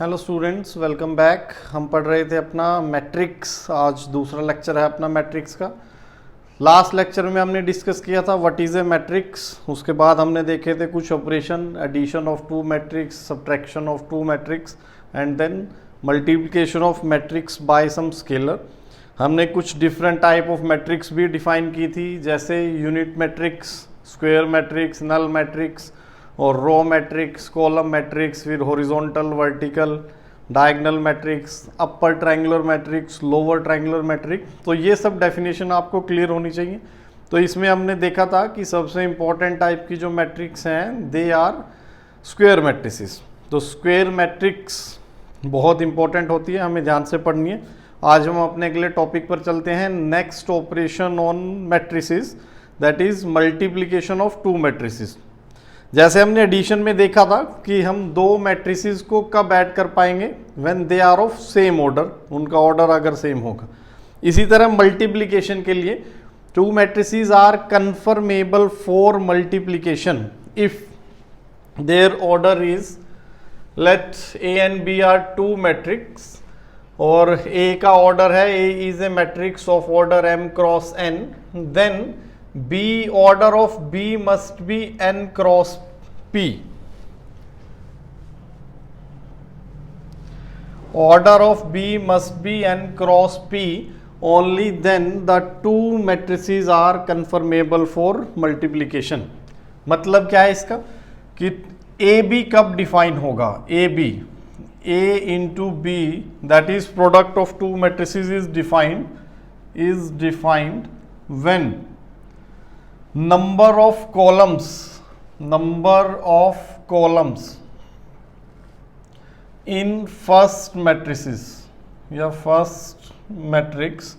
Hello students, welcome back. हम पढ़ रहे थे अपना मैट्रिक्स। आज दूसरा लेक्चर है अपना मैट्रिक्स का। लास्ट लेक्चर में हमने डिस्कस किया था व्हाट इज़ ए मैट्रिक्स। उसके बाद हमने देखे थे कुछ operation, addition of two matrix, subtraction of two matrix and then multiplication of matrix by some scalar. हमने कुछ डिफरेंट टाइप ऑफ मैट्रिक्स भी डिफाइन की थी, जैसे unit matrix, square matrix, null matrix और रो मैट्रिक्स, कॉलम मैट्रिक्स, फिर horizontal, vertical, diagonal matrix, upper triangular matrix, lower triangular matrix. तो ये सब डेफिनेशन आपको क्लियर होनी चाहिए। तो इसमें हमने देखा था कि सबसे इंपॉर्टेंट टाइप की जो मैट्रिक्स हैं दे आर स्क्वायर मैट्रिसेस। तो स्क्वायर मैट्रिक्स बहुत इंपॉर्टेंट होती है, हमें ध्यान से पढ़नी है। आज हम अपने अगले टॉपिक पर चलते हैं, next operation on matrices, that is multiplication of two matrices. जैसे हमने एडिशन में देखा था कि हम दो मैट्रिसेस को कब ऐड कर पाएंगे, when they are of same order, उनका ऑर्डर अगर सेम होगा। इसी तरह मल्टीप्लिकेशन के लिए two matrices are conformable for multiplication if their order is, let A and B are two matrix और ए का ऑर्डर है, A is a matrix of order m cross n, then B order of B must be n cross P. Order of B must be n cross P. Only then the two matrices are conformable for multiplication. मतलब क्या है इसका कि A B कब define होगा, A B, A into B, that is product of two matrices is defined when number of columns in first matrices या first matrix,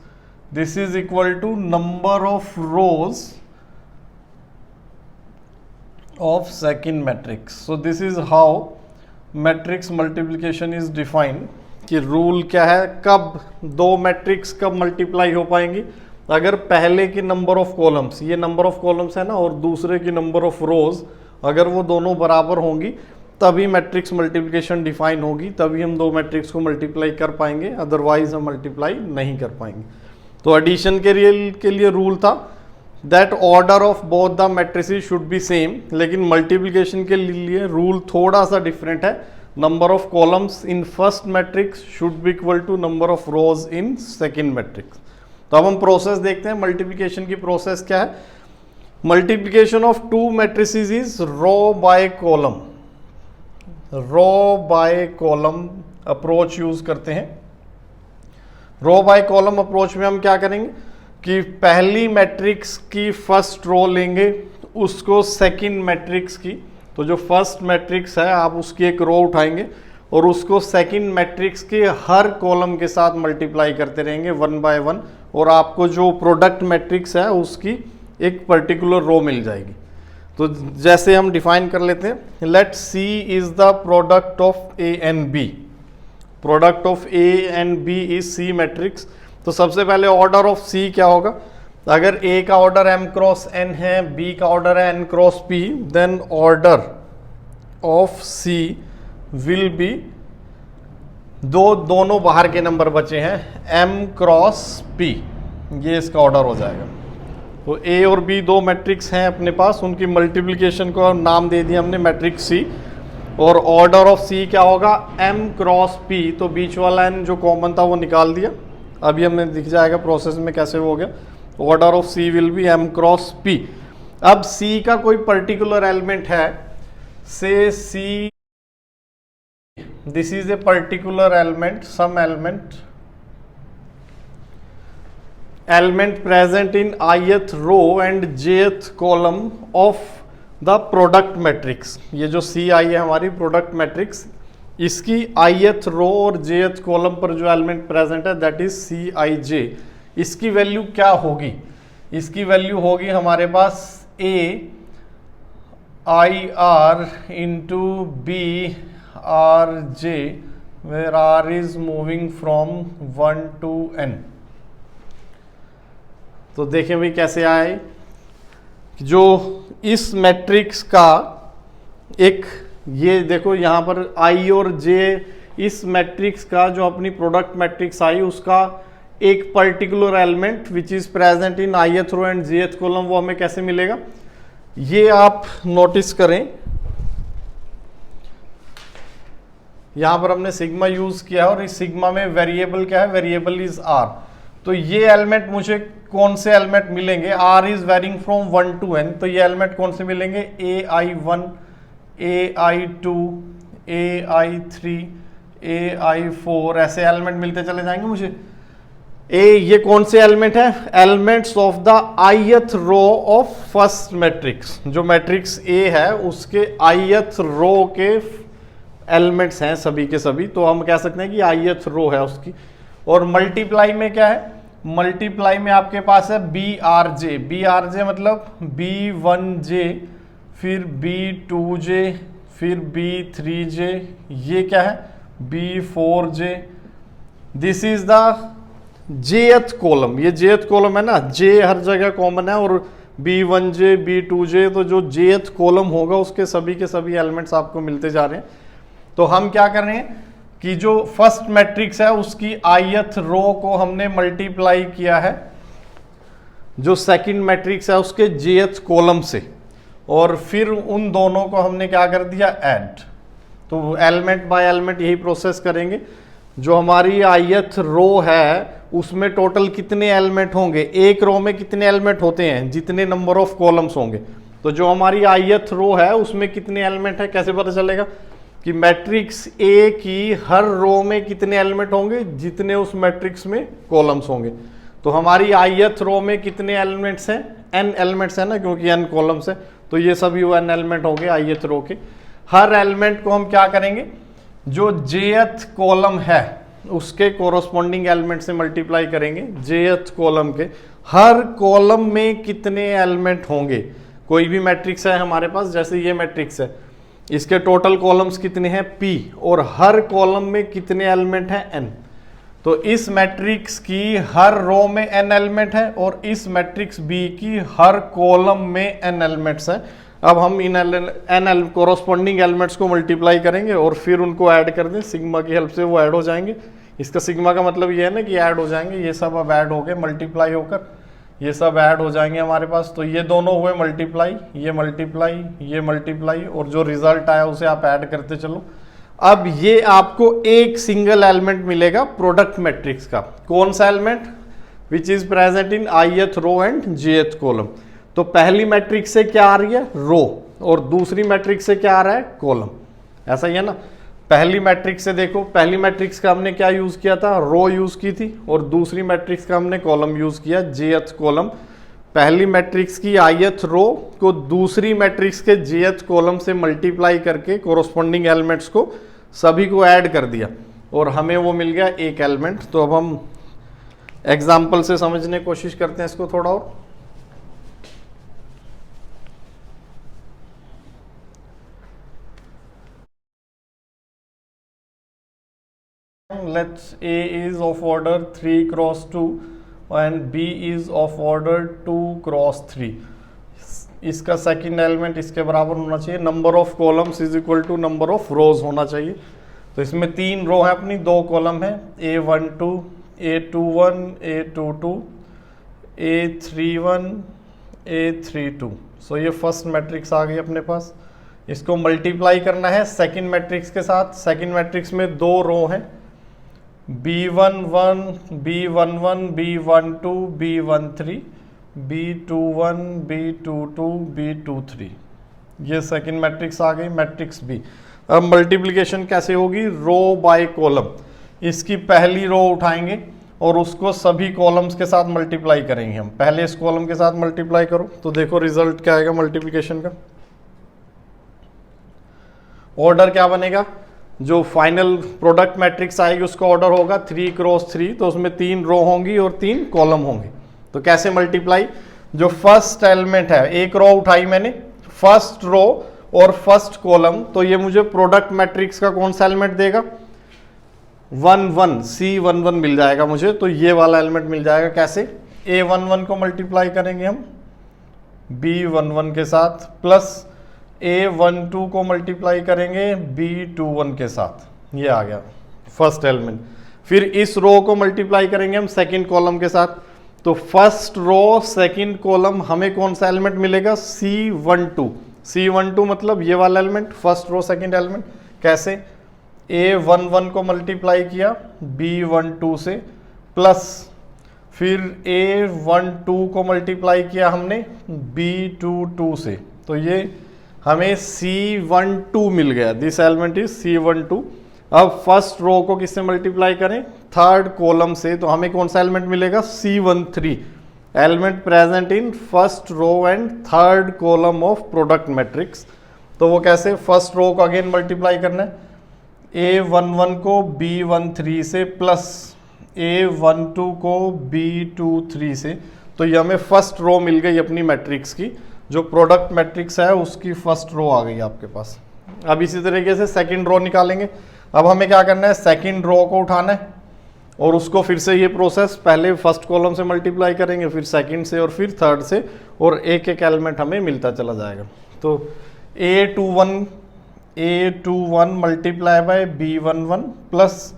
this is equal to number of rows of second matrix. So this is how matrix multiplication is defined। कि rule क्या है, कब दो matrix कब multiply हो पाएंगी, अगर पहले की नंबर ऑफ कॉलम्स, ये नंबर ऑफ कॉलम्स है ना, और दूसरे की नंबर ऑफ रोज अगर वो दोनों बराबर होंगी तभी मैट्रिक्स मल्टीप्लिकेशन डिफाइन होगी, तभी हम दो मैट्रिक्स को मल्टीप्लाई कर पाएंगे, अदरवाइज हम मल्टीप्लाई नहीं कर पाएंगे। तो एडिशन के लिए रूल था that order of both the matrices should be same, लेकिन मल्टीप्लिकेशन के लिए रूल थोड़ा सा डिफरेंट है। Number of columns in first matrix should be equal to number of rows in second matrix. तो अब हम प्रोसेस देखते हैं, मल्टीप्लिकेशन की प्रोसेस क्या है। Multiplication of two matrices is row by column approach use करते हैं। रो बाय कॉलम अप्रोच में हम क्या करेंगे कि पहली मैट्रिक्स की फर्स्ट रो लेंगे, उसको सेकंड मैट्रिक्स की, तो जो फर्स्ट मैट्रिक्स है आप उसकी एक रो उठाएंगे और उसको सेकंड मैट्रिक्स के हर कॉलम के साथ मल्टीप्लाई करते रहेंगे वन बाय वन, और आपको जो प्रोडक्ट मैट्रिक्स है उसकी एक पर्टिकुलर रो मिल जाएगी। तो जैसे हम डिफाइन कर लेते हैं, let C is the product of A and B. Product of A and B is C matrix. तो सबसे पहले ऑर्डर ऑफ सी क्या होगा, अगर ए का ऑर्डर m क्रॉस n है, बी का ऑर्डर है n cross p, then order of C will be, दोनों बाहर के नंबर बचे हैं, m क्रॉस p, ये इसका ऑर्डर हो जाएगा। तो a और b दो मैट्रिक्स हैं अपने पास, उनकी मल्टीप्लिकेशन को नाम दे दिया हमने मैट्रिक्स c, और ऑर्डर ऑफ c क्या होगा, m क्रॉस p। तो बीच वाला n जो कॉमन था वो निकाल दिया, अभी हमें दिख जाएगा प्रोसेस में कैसे हो गया। Order of c will be m cross p। अब c का कोई पर्टिकुलर एलिमेंट है, से c, this is a particular element, some element present in ith row and jth column of the product matrix। ये जो ci है हमारी product matrix, इसकी ith रो और jth कॉलम पर जो एलिमेंट प्रेजेंट है दैट इज cij। इसकी वैल्यू क्या होगी, इसकी वैल्यू होगी हमारे पास a i r into b r j, where r is moving from 1 to n। तो देखें भाई कैसे आए, जो इस मैट्रिक्स का एक, ये देखो यहाँ पर i और j इस मैट्रिक्स का जो अपनी प्रोडक्ट मैट्रिक्स आई उसका एक particular element which is present in ith row and jth column, वो हमें कैसे मिलेगा ये आप नोटिस करें। यहां पर हमने सिग्मा यूज किया है और इस सिग्मा में वेरिएबल क्या है, वेरिएबल इज r। तो ये एलिमेंट मुझे कौन से एलिमेंट मिलेंगे, r is varying from 1 to n, तो ये एलिमेंट कौन से मिलेंगे, ai1, ai2, ai3, ai4, ऐसे एलिमेंट मिलते चले जाएंगे मुझे। ये कौन से एलिमेंट है, elements of the ith row of first matrix. जो मैट्रिक्स A है उसके ith रो के एलिमेंट्स हैं सभी के सभी, तो हम कह सकते हैं कि ith रो है उसकी। और मल्टीप्लाई में क्या है, मल्टीप्लाई में आपके पास है BRJ, BRJ मतलब B1J, फिर B2J, फिर B3J, ये क्या है B4J। This is the jth column, ये jth कॉलम है ना, j हर जगह कॉमन है और B1J, B2J, तो जो jth कॉलम होगा उसके सभी के सभी एलिमेंट्स आपको मिलते जा रहे हैं। तो हम क्या कर रहे हैं कि जो फर्स्ट मैट्रिक्स है उसकी ith रो को हमने मल्टीप्लाई किया है जो सेकंड मैट्रिक्स है उसके jth कॉलम से, और फिर उन दोनों को हमने क्या कर दिया ऐड। तो एलिमेंट बाय एलिमेंट यही प्रोसेस करेंगे। जो हमारी ith रो है उसमें टोटल कितने एलिमेंट होंगे, एक रो में कितने एलिमेंट होते हैं, जितने नंबर ऑफ कॉलम्स होंगे। तो जो हमारी ith रो है उसमें कितने एलिमेंट है, कैसे पता चलेगा कि मैट्रिक्स A की हर रो में कितने एलिमेंट होंगे, जितने उस मैट्रिक्स में कॉलम्स होंगे। तो हमारी ith रो में कितने एलिमेंट्स हैं, n एलिमेंट्स है ना, क्योंकि n कॉलम्स है, तो ये सभी n एलिमेंट होंगे ith रो के। हर एलिमेंट को हम क्या करेंगे, जो jth कॉलम है उसके कोरोस्पोंडिंग एलिमेंट से मल्टीप्लाई करेंगे। jth कॉलम के हर कॉलम में कितने एलिमेंट होंगे, कोई भी मैट्रिक्स है हमारे पास, जैसे ये मैट्रिक्स है, इसके टोटल कॉलम्स कितने हैं p, और हर कॉलम में कितने एलिमेंट हैं n। तो इस मैट्रिक्स की हर रो में n एलिमेंट है और इस मैट्रिक्स B की हर कॉलम में n एलिमेंट्स हैं। अब हम इन n कोरोस्पोंडिंग एलिमेंट्स को मल्टीप्लाई करेंगे और फिर उनको ऐड कर दें, सिग्मा की हेल्प से वो ऐड हो जाएंगे। इसका सिग्मा का मतलब ये है ना कि ऐड हो जाएंगे, ये सब अब ऐड हो गए मल्टीप्लाई होकर, ये सब ऐड हो जाएंगे हमारे पास। तो ये दोनों हुए मल्टीप्लाई, ये मल्टीप्लाई, ये मल्टीप्लाई, और जो रिजल्ट आया उसे आप ऐड करते चलो। अब ये आपको एक सिंगल एलिमेंट मिलेगा प्रोडक्ट मैट्रिक्स का। कौन सा element, which is present in ith row and jth column. तो पहली मैट्रिक्स से क्या आ रही है, रो, और दूसरी मैट्रिक्स से क्या आ रहा है, कॉलम। ऐसा ही है ना, पहली मैट्रिक्स से देखो, पहली मैट्रिक्स का हमने क्या यूज किया था, रो यूज की थी, और दूसरी मैट्रिक्स का हमने कॉलम यूज किया, jth कॉलम। पहली मैट्रिक्स की ith रो को दूसरी मैट्रिक्स के jth कॉलम से मल्टीप्लाई करके कोरोस्पोंडिंग एलिमेंट्स को सभी को ऐड कर दिया और हमें वो मिल गया एक एलिमेंट। तो अब हम एग्जाम्पल से समझने की कोशिश करते हैं इसको थोड़ा और। Let's A is of order 3 cross 2 and B is of order 2 cross 3। इसका सेकंड एलिमेंट इसके बराबर होना चाहिए, number of columns is equal to number of rows होना चाहिए। तो इसमें 3 रो है अपनी, 2 कॉलम है, A12, A21, A22, A31, A32। सो ये फर्स्ट मैट्रिक्स आ गई अपने पास। इसको मल्टीप्लाई करना है सेकंड मैट्रिक्स के साथ। सेकंड मैट्रिक्स में 2 रो हैं, B11, B11, B12, B13, B21, B22, B23। ये सेकंड मैट्रिक्स आ गई, मैट्रिक्स B। अब मल्टीप्लिकेशन कैसे होगी, रो बाय कॉलम। इसकी पहली रो उठाएंगे और उसको सभी कॉलम्स के साथ मल्टीप्लाई करेंगे हम। पहले इस कॉलम के साथ मल्टीप्लाई करो तो देखो रिजल्ट क्या आएगा मल्टीप्लिकेशन का। ऑर्डर क्या बनेगा, जो फाइनल प्रोडक्ट मैट्रिक्स आएगी उसका ऑर्डर होगा 3 क्रॉस 3, तो उसमें 3 रो होंगी और 3 कॉलम होंगे। तो कैसे मल्टीप्लाई, जो फर्स्ट एलिमेंट है, एक रो उठाई मैंने, फर्स्ट रो और फर्स्ट कॉलम, तो ये मुझे प्रोडक्ट मैट्रिक्स का कौन सा एलिमेंट देगा, 1 1, C11 मिल जाएगा मुझे। तो ये वाला एलिमेंट मिल जाएगा। कैसे, A11 को मल्टीप्लाई करेंगे हम B11 के साथ, प्लस A12 को मल्टीप्लाई करेंगे B21 के साथ। ये आ गया फर्स्ट एलिमेंट। फिर इस रो को मल्टीप्लाई करेंगे हम सेकंड कॉलम के साथ, तो फर्स्ट रो सेकंड कॉलम हमें कौन सा एलिमेंट मिलेगा, C12। C12 मतलब ये वाला element, first row second element. कैसे, A11 को मल्टीप्लाई किया B12 से, प्लस फिर A12 को मल्टीप्लाई किया हमने B22 से, तो ये हमें C12 मिल गया। This element is C12। अब फर्स्ट रो को किससे मल्टीप्लाई करें, थर्ड कॉलम से, तो हमें कौन सा एलिमेंट मिलेगा, C13, element present in first row and third column of product matrix. तो वो कैसे, फर्स्ट रो को अगेन मल्टीप्लाई करना है, A11 को B13 से प्लस A12 को B23 से, तो ये हमें फर्स्ट रो मिल गई अपनी मैट्रिक्स की, जो प्रोडक्ट मैट्रिक्स है उसकी फर्स्ट रो आ गई आपके पास। अब इसी तरीके से सेकंड रो निकालेंगे। अब हमें क्या करना है, सेकंड रो को उठाना है और उसको फिर से ये प्रोसेस, पहले फर्स्ट कॉलम से मल्टीप्लाई करेंगे, फिर सेकंड से और फिर थर्ड से, और एक एक एलिमेंट हमें मिलता चला जाएगा। तो A21 multiply by B11 plus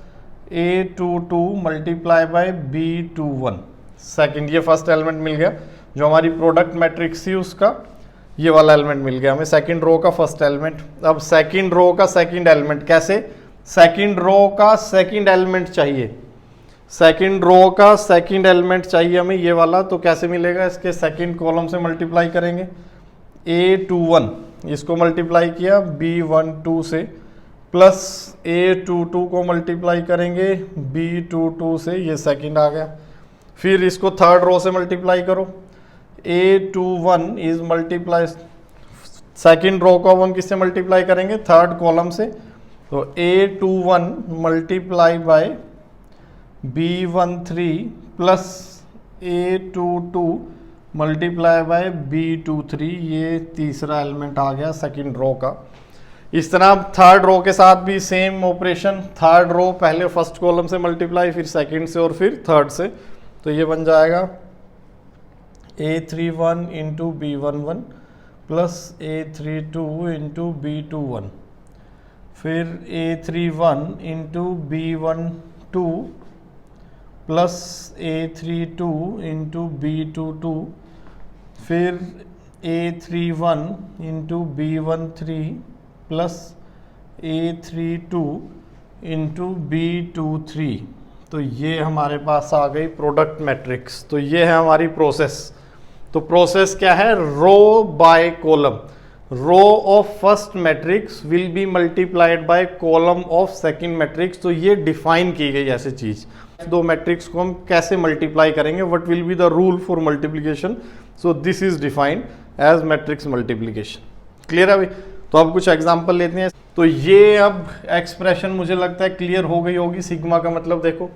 A22 multiply by B21 second, ये फर्स्ट एलिमेंट मिल गया। जो हमारी प्रोडक्ट मैट्रिक्स थी उसका ये वाला एलिमेंट मिल गया हमें, सेकंड रो का फर्स्ट एलिमेंट। अब सेकंड रो का सेकंड एलिमेंट कैसे, सेकंड रो का सेकंड एलिमेंट चाहिए, सेकंड रो का सेकंड एलिमेंट चाहिए हमें ये वाला, तो कैसे मिलेगा, इसके सेकंड कॉलम से मल्टीप्लाई करेंगे, A21 इसको मल्टीप्लाई किया B12 से, प्लस A22 को मल्टीप्लाई करेंगे B22 से, ये सेकंड आ गया। फिर इसको थर्ड रो से मल्टीप्लाई करो, A21 is multiply, second row को हम किससे मल्टीप्लाई करेंगे, थर्ड कॉलम से, तो A21 multiply by B13 plus A22 multiply by B23, ये तीसरा एलिमेंट आ गया सेकंड रो का। इस तरह थर्ड रो के साथ भी सेम ऑपरेशन, थर्ड रो पहले फर्स्ट कॉलम से मल्टीप्लाई, फिर सेकंड से और फिर थर्ड से, तो ये बन जाएगा A31 into B11 plus A32 into B21, फिर A31 into B12 plus A32 into B22, फिर A31 into B13 plus A32 into B23, तो ये हमारे पास आ गई प्रोडक्ट मैट्रिक्स। तो ये है हमारी प्रोसेस। तो प्रोसेस क्या है, row by column, row of first matrix will be multiplied by column of second matrix. तो ये डिफाइन की गई ऐसी चीज, दो मैट्रिक्स को हम कैसे मल्टीप्लाई करेंगे, what will be the rule for multiplication, so this is defined as matrix multiplication. Clear है भाई। तो अब कुछ एग्जांपल लेते हैं। तो ये अब एक्सप्रेशन मुझे लगता है क्लियर हो गई होगी। सिग्मा का मतलब देखो,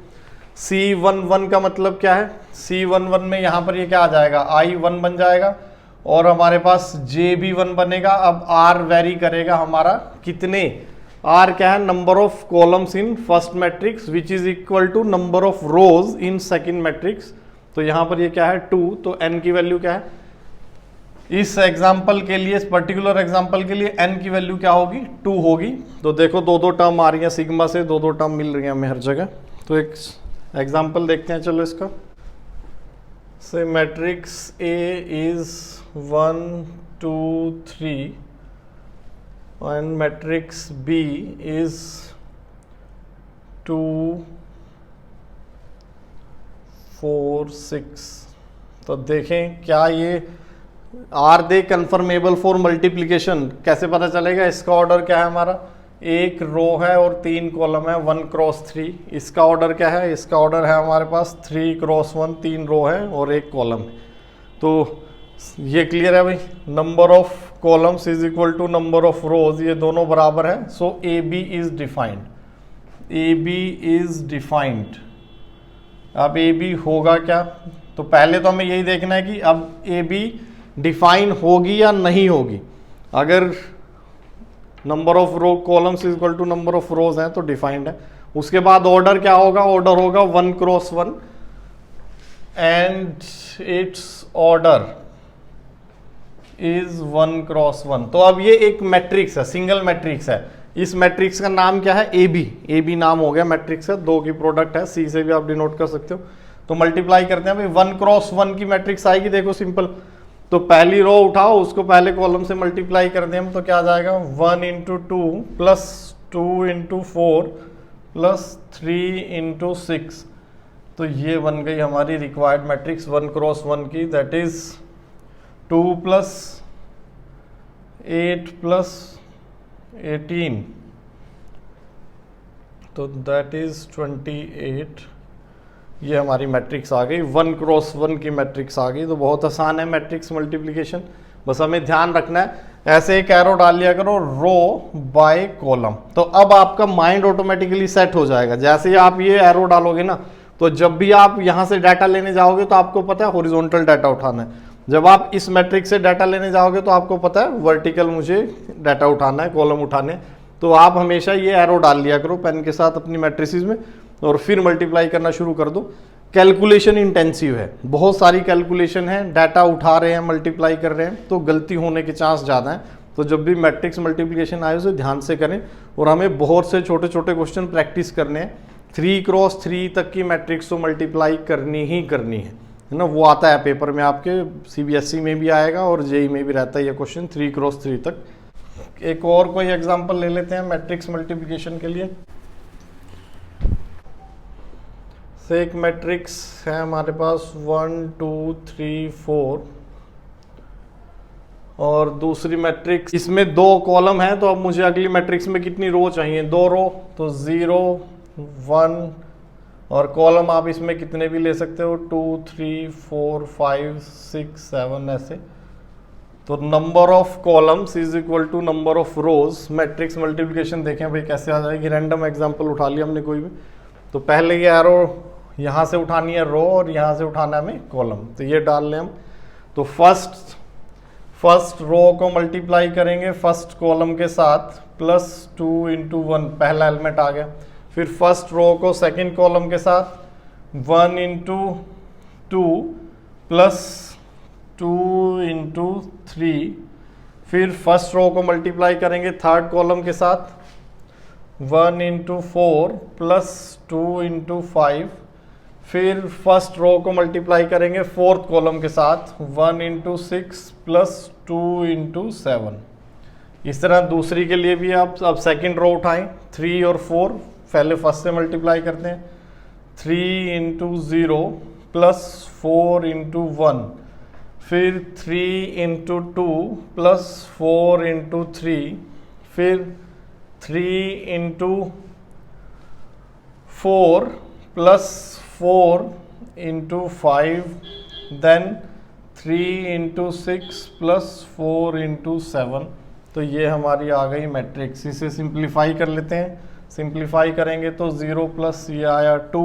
C11 का मतलब क्या है, C11 में यहाँ पर ये क्या आ जाएगा, I1 बन जाएगा और हमारे पास JB1 बनेगा। अब R वेरी करेगा हमारा कितने, R क्या है, number of columns in first matrix which is equal to number of rows in second matrix. तो यहाँ पर ये क्या है 2, तो n की वैल्यू क्या है, इस एग्जाम्पल के लिए, इस पर्टिकुलर एग्जाम्पल के लिए n की वैल्यू क्या होगी, 2 होगी। तो देखो दो दो टर्म आ रही है सिग्मा से, दो दो टर्म मिल रही है हमें हर जगह। तो एक एग्जाम्पल देखते हैं चलो इसका। Say matrix A is 1 2 3 and matrix B is 2 4 6। तो देखें क्या ये are they conformable for multiplication, कैसे पता चलेगा। इसका ऑर्डर क्या है हमारा, एक रो है और 3 कॉलम है, 1 क्रॉस 3। इसका ऑर्डर क्या है, इसका ऑर्डर है हमारे पास 3 क्रॉस 1, 3 रो है और 1 कॉलम है। तो ये क्लियर है भाई, number of columns is equal to number of rows, ये दोनों बराबर है। So A B is defined, A B is defined. अब ए बी होगा क्या, तो पहले तो हमें यही देखना है कि अब ए बी डिफाइन होगी या नहीं होगी। अगर number of row columns is equal to number of rows है तो डिफाइंड है। उसके बाद ऑर्डर क्या होगा, ऑर्डर होगा 1 cross 1 and it's order is 1 cross 1। तो अब ये एक मैट्रिक्स है, सिंगल मैट्रिक्स है, इस मैट्रिक्स का नाम क्या है, ए बी नाम हो गया मैट्रिक्स का, 2 की प्रोडक्ट है, सी से भी आप डिनोट कर सकते हो। तो मल्टीप्लाई करते हैं भाई, 1 क्रॉस 1 की मैट्रिक्स आएगी, देखो सिंपल। तो पहली रो उठाओ, उसको पहले कॉलम से मल्टीप्लाई कर दें हम, तो क्या आ जाएगा 1 into 2 plus 2 into 4 plus 3 into 6। तो ये बन गई हमारी रिक्वायर्ड मैट्रिक्स 1 क्रॉस 1 की, दैट इज 2 प्लस 8 प्लस 18, तो दैट इज 28। ये हमारी मैट्रिक्स आ गई, 1 क्रॉस 1 की मैट्रिक्स आ गई। तो बहुत आसान है मैट्रिक्स मल्टीप्लिकेशन, बस हमें ध्यान रखना है, ऐसे एक एरो डाल लिया करो रो बाय कॉलम। तो अब आपका माइंड ऑटोमेटिकली सेट हो जाएगा। जैसे ही आप ये एरो डालोगे ना, तो जब भी आप यहाँ से डाटा लेने जाओगे तो आपको पता है हॉरिजॉन्टल डाटा उठाना है, जब आप इस मैट्रिक्स से डाटा लेने जाओगे तो आपको पता है वर्टिकल मुझे डाटा उठाना है, कॉलम उठाने। तो आप हमेशा ये एरो डाल लिया करो पेन के साथ अपनी मैट्रिसेस में, और फिर मल्टीप्लाई करना शुरू कर दो। कैलकुलेशन इंटेंसिव है, बहुत सारी कैलकुलेशन है, डाटा उठा रहे हैं, मल्टीप्लाई कर रहे हैं, तो गलती होने के चांस ज़्यादा हैं। तो जब भी मैट्रिक्स मल्टीप्लिकेशन आए उसे ध्यान से करें, और हमें बहुत से छोटे छोटे क्वेश्चन प्रैक्टिस करने हैं। 3 क्रॉस 3 तक की मैट्रिक्स तो मल्टीप्लाई करनी ही करनी है ना, वो आता है पेपर में आपके, CBSE में भी आएगा और JEE में भी रहता है ये क्वेश्चन 3 क्रॉस 3 तक। एक और कोई एग्जांपल ले लेते हैं मैट्रिक्स मल्टीप्लिकेशन के लिए। से एक मैट्रिक्स है हमारे पास 1 2 3 4, और दूसरी मैट्रिक्स, इसमें 2 कॉलम है। तो अब मुझे अगली मैट्रिक्स में कितनी रो चाहिए, 2 रो, तो 0 1, और कॉलम आप इसमें कितने भी ले सकते हो, 2 3 4 5 6 7 ऐसे। तो number of columns is equal to number of rows. Matrix multiplication देखें भाई कैसे आ जाएगी। रैंडम एग्जांपल उठा लिया हमने कोई भी, तो पहले ये एरो यहाँ से उठानी है रो, और यहाँ से उठाना है हमें कॉलम, तो ये डाल लें हम। तो फर्स्ट रो को मल्टीप्लाई करेंगे फर्स्ट कॉलम के साथ, प्लस 2 इंटू 1, पहला एलिमेंट आ गया। फिर फर्स्ट रो को सेकंड कॉलम के साथ 1 इंटू 2 प्लस 2 इंटू 3। फिर फर्स्ट रो को मल्टीप्लाई करेंगे थर्ड कॉलम के साथ 1 इंटू 4 प्लस 2 इंटू 5। फिर फर्स्ट रो को मल्टीप्लाई करेंगे फोर्थ कॉलम के साथ 1 इंटू 6 प्लस 2 इंटू 7। इस तरह दूसरी के लिए भी आप अब सेकेंड रो उठाएं, 3 और 4, पहले फर्स्ट से मल्टीप्लाई करते हैं, 3 इंटू 0 प्लस 4 इंटू 1। फिर 3 इंटू 2 प्लस 4 इंटू 3। फिर 3 into 4 plus 4 into 5, then 3 into 6 plus 4 into 7। तो ये हमारी आ गई मैट्रिक्स। इसे सिंप्लीफाई कर लेते हैं, सिंप्लीफाई करेंगे तो 0 प्लस ये आया 2,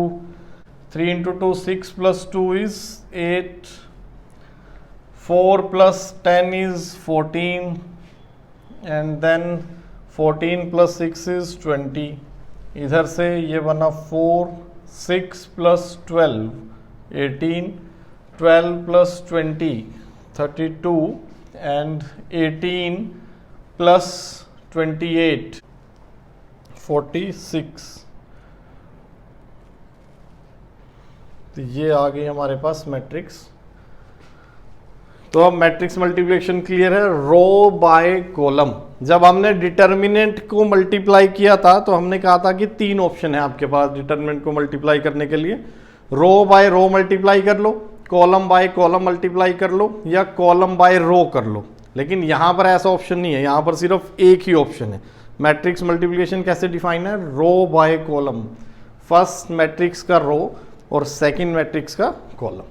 3 into 2 6 plus 2 is 8, 4 plus 10 is 14, and then 14 plus 6 is 20। इधर से ये बना 4, 6 प्लस 12 18, 12 प्लस 20 32, एंड 18 प्लस 28 46। तो ये आ गई हमारे पास मैट्रिक्स। तो अब मैट्रिक्स मल्टीप्लिकेशन क्लियर है, रो बाय कॉलम। जब हमने डिटर्मिनेंट को मल्टीप्लाई किया था तो हमने कहा था कि 3 ऑप्शन है आपके पास डिटर्मिनेंट को मल्टीप्लाई करने के लिए, रो बाय रो मल्टीप्लाई कर लो, कॉलम बाय कॉलम मल्टीप्लाई कर लो, या कॉलम बाय रो कर लो। लेकिन यहाँ पर ऐसा ऑप्शन नहीं है, यहाँ पर सिर्फ एक ही ऑप्शन है। मैट्रिक्स मल्टीप्लिकेशन कैसे डिफाइन है, row by column, first matrix का रो और सेकेंड मैट्रिक्स का कॉलम।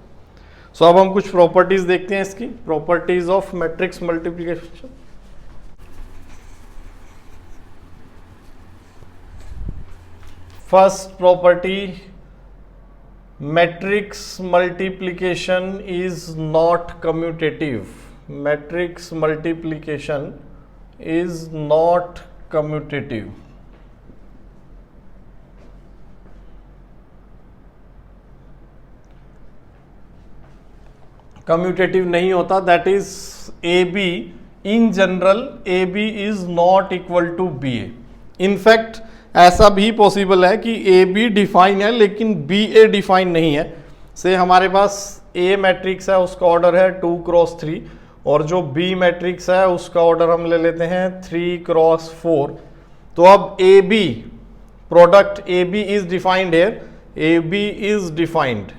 सो अब हम कुछ प्रॉपर्टीज देखते हैं इसकी, properties of matrix multiplication. First property, matrix multiplication is not commutative. Matrix multiplication is not commutative. Commutative नहीं होता, that is A B in general A B is not equal to B A. In fact ऐसा भी possible है कि A be define है लेकिन B ए define नहीं है। से हमारे पास ए मैट्रिक्स है, उसका ऑर्डर है 2 क्रॉस 3, और जो बी मैट्रिक्स है उसका ऑर्डर हम ले लेते हैं 3 क्रॉस 4। तो अब A B product A B is defined here, A B is defined,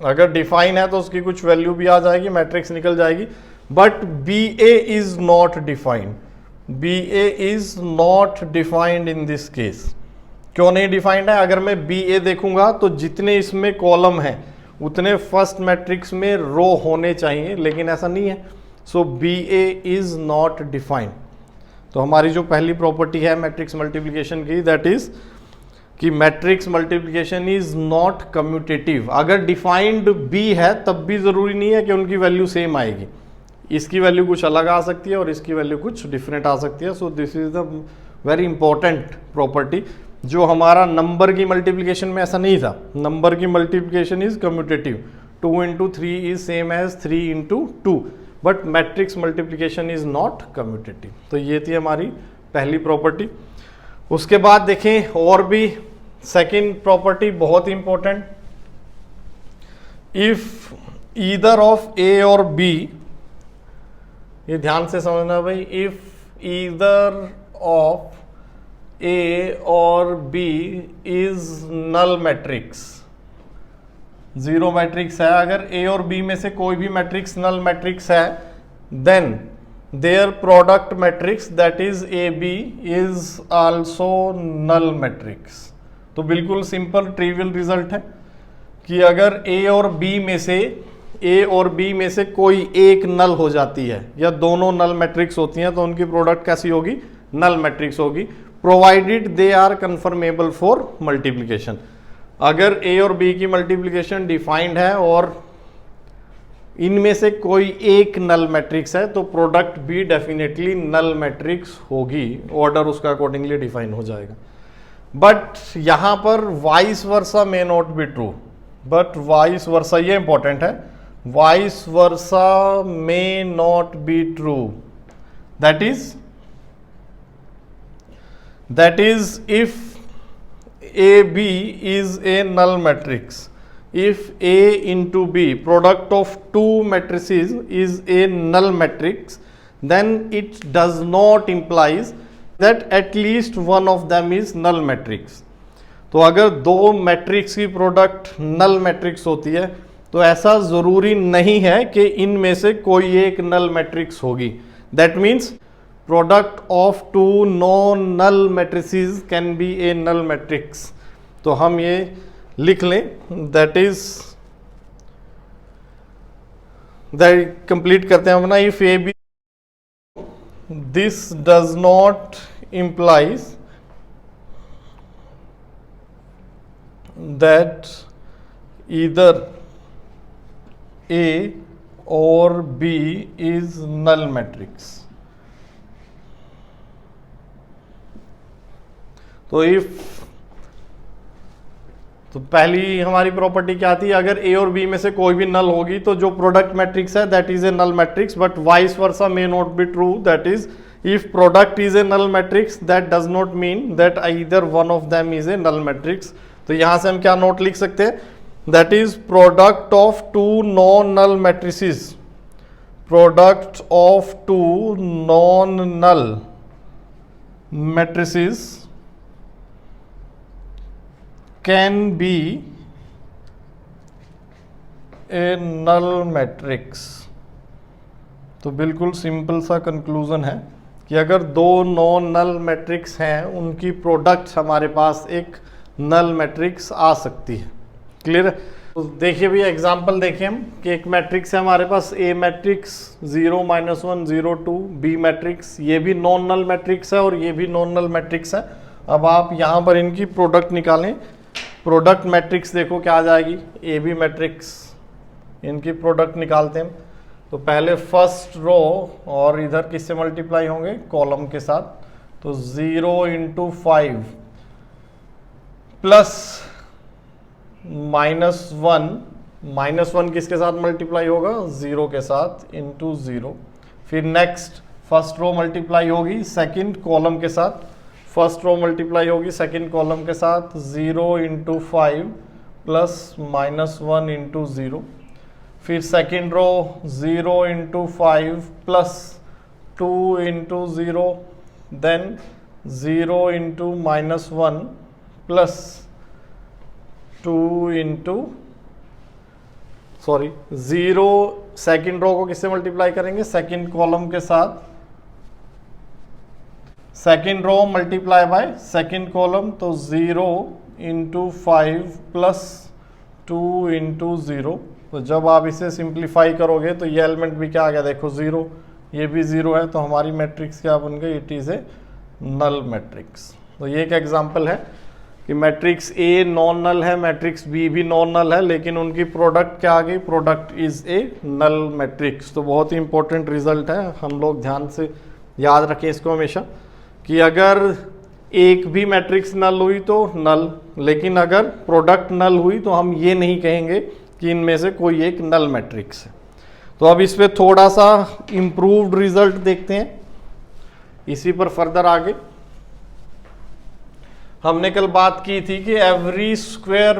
अगर डिफाइन है तो उसकी कुछ वैल्यू भी आ जाएगी, मैट्रिक्स निकल जाएगी। But B A is not defined, B A is not defined in this case. क्यों नहीं डिफाइंड है? अगर मैं बी ए देखूंगा तो जितने इसमें कॉलम हैं उतने फर्स्ट मैट्रिक्स में रो होने चाहिए, लेकिन ऐसा नहीं है। So B A is not defined. तो हमारी जो पहली प्रॉपर्टी है मैट्रिक्स मल्टीप्लिकेशन की, दैट इज कि matrix multiplication is not commutative. अगर डिफाइंड बी है तब भी जरूरी नहीं है कि उनकी वैल्यू सेम आएगी, इसकी वैल्यू कुछ अलग आ सकती है और इसकी वैल्यू कुछ डिफरेंट आ सकती है। सो this is the very important property. जो हमारा नंबर की मल्टीप्लिकेशन में ऐसा नहीं था, नंबर की multiplication is commutative, 2 into 3 is same as 3 into 2, but matrix multiplication is not commutative. तो ये थी हमारी पहली प्रॉपर्टी। उसके बाद देखें और भी सेकेंड प्रॉपर्टी बहुत important, if either of A और बी, ये ध्यान से समझना भाई, इफ ईदर ऑफ ए और B is null matrix, zero matrix है, अगर ए और बी में से कोई भी मैट्रिक्स नल मैट्रिक्स है, then their product matrix that is A B is also null matrix. तो बिल्कुल सिंपल ट्रिवियल रिजल्ट है कि अगर ए और बी में से कोई एक नल हो जाती है या दोनों नल मैट्रिक्स होती हैं तो उनकी प्रोडक्ट कैसी होगी? नल मैट्रिक्स होगी, provided they are conformable for multiplication. अगर ए और बी की मल्टीप्लिकेशन डिफाइंड है और इनमें से कोई एक नल मैट्रिक्स है तो प्रोडक्ट भी डेफिनेटली नल मैट्रिक्स होगी, ऑर्डर उसका अकॉर्डिंगली डिफाइन हो जाएगा। बट यहां पर vice versa may not be true, but vice versa, ये इंपॉर्टेंट है, vice versa may not be true. That is if A B is a null matrix, if A into B product of two matrices is a null matrix, then it does not implies that at least one of them is null matrix। तो अगर दो matrix की product नल matrix होती है तो ऐसा जरूरी नहीं है कि इनमें से कोई एक नल मैट्रिक्स होगी। That means product of two non null matrices can be a null matrix. तो हम ये लिख लें, दैट इज दैट कंप्लीट करते हैं अपना, if A B, this does not implies that either A or B is null matrix। तो तो पहली हमारी प्रॉपर्टी क्या थी? अगर ए और बी में से कोई भी नल होगी तो जो प्रोडक्ट मैट्रिक्स है that is a null matrix, but vice versa may not be true. That is if product is a null matrix that does not mean that either one of them is a null matrix। तो यहां से हम क्या note लिख सकते हैं? that is product of two non null matrices, product of two non null matrices can be a null matrix। तो बिल्कुल सिंपल सा कंक्लूजन है कि अगर दो नॉन नल मैट्रिक्स हैं उनकी प्रोडक्ट हमारे पास एक नल मैट्रिक्स आ सकती है। क्लियर? तो देखिए भैया एग्जांपल देखें हम कि एक मैट्रिक्स है हमारे पास ए मैट्रिक्स 0 -1 0 2, बी मैट्रिक्स, ये भी नॉन नल मैट्रिक्स है और ये भी नॉन नल मैट्रिक्स है। अब आप यहाँ पर इनकी प्रोडक्ट निकालें, प्रोडक्ट मैट्रिक्स देखो क्या आ जाएगी, ए बी मैट्रिक्स, इनकी प्रोडक्ट निकालते हैं। तो पहले फर्स्ट रो और इधर किससे मल्टीप्लाई होंगे? कॉलम के साथ। तो 0 × 5 प्लस -1 किसके साथ मल्टीप्लाई होगा? 0 के साथ इंटू 0। फिर नेक्स्ट फर्स्ट रो मल्टीप्लाई होगी सेकंड कॉलम के साथ, फर्स्ट रो मल्टीप्लाई होगी सेकंड कॉलम के साथ, 0 इंटू 5 प्लस -1 इंटू 0। फिर second row 0 into 5 plus 2 into 0, then 0 into -1 plus 2 into 0, second row को किससे मल्टीप्लाई करेंगे, सेकंड कॉलम के साथ, second row multiply by second column, तो 0 इंटू 5 प्लस 2 इंटू 0। तो जब आप इसे सिंप्लीफाई करोगे तो ये एलिमेंट भी क्या आ गया, देखो 0, ये भी 0 है, तो हमारी मैट्रिक्स क्या बन गई, it is a null matrix. तो ये एक एग्जांपल है कि मैट्रिक्स ए नॉन नल है, मैट्रिक्स बी भी नॉन नल है, लेकिन उनकी प्रोडक्ट क्या आ गई, product is a null matrix. तो बहुत ही इंपॉर्टेंट रिजल्ट है, हम लोग ध्यान से याद रखें इसको हमेशा, कि अगर एक भी मैट्रिक्स नल हुई तो नल, लेकिन अगर प्रोडक्ट नल हुई तो हम ये नहीं कहेंगे कि इनमें से कोई एक नल मैट्रिक्स है। तो अब इस पे थोड़ा सा इम्प्रूव्ड रिजल्ट देखते हैं, इसी पर फर्दर आगे। हमने कल बात की थी कि every square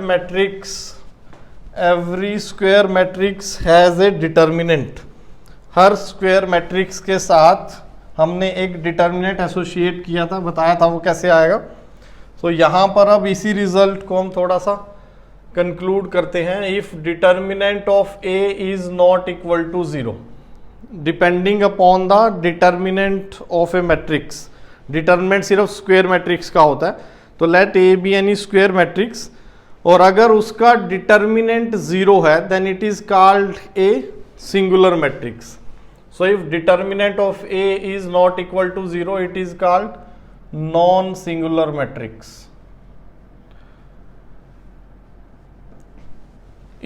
matrix has a determinant. Her square matrix के साथ हमने एक डिटर्मिनेंट एसोसिएट किया था, बताया था वो कैसे आएगा। तो यहाँ पर अब इसी रिजल्ट को हम थोड़ा सा कंक्लूड करते हैं। If determinant of A is not equal to 0 depending upon the determinant of a matrix. Determinant सिर्फ स्क्वायर मैट्रिक्स का होता है, तो let A be any square matrix, और अगर उसका डिटर्मिनेंट 0 है then it is called a singular matrix. So if determinant of A is not equal to 0, it is called non-singular matrix.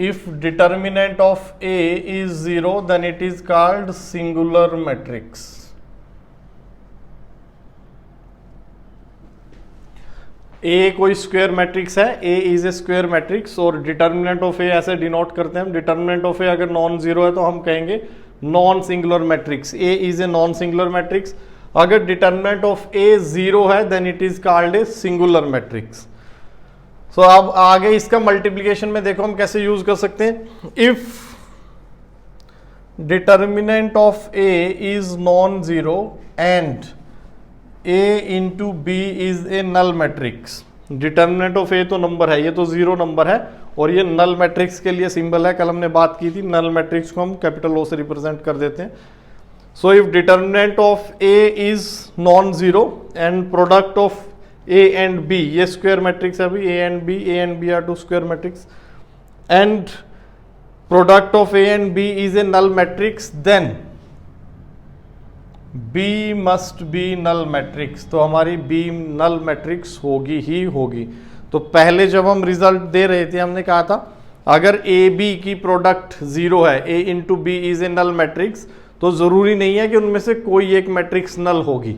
If determinant of A is 0, then it is called singular matrix. A कोई square matrix है, A is a square matrix, और determinant of A ऐसे denote करते हैं हम। Determinant of A अगर non zero है तो हम कहेंगे non singular matrix. A is a non singular matrix. अगर डिटर्मिनेंट ऑफ A 0 है then it is called a singular matrix. So अब आगे इसका मल्टीप्लीकेशन में देखो हम कैसे यूज कर सकते हैं। If determinant of A is non zero and A into B is a null matrix. Determinant of A तो नंबर है, ये तो 0 नंबर है, और ये नल मैट्रिक्स के लिए सिंबल है। कल हमने बात की थी, नल मैट्रिक्स को हम कैपिटल O से रिप्रेजेंट कर देते हैं। So if determinant of A is non zero and product of A and B, ये स्क्वायर मैट्रिक्स है अभी, A and B are two square matrix, and product of A and B is a null matrix, then B must be null matrix. तो हमारी B नल matrix होगी ही होगी। तो पहले जब हम रिजल्ट दे रहे थे हमने कहा था अगर A B की प्रोडक्ट 0 है, A into B is a null matrix, तो जरूरी नहीं है कि उनमें से कोई एक मैट्रिक्स नल होगी।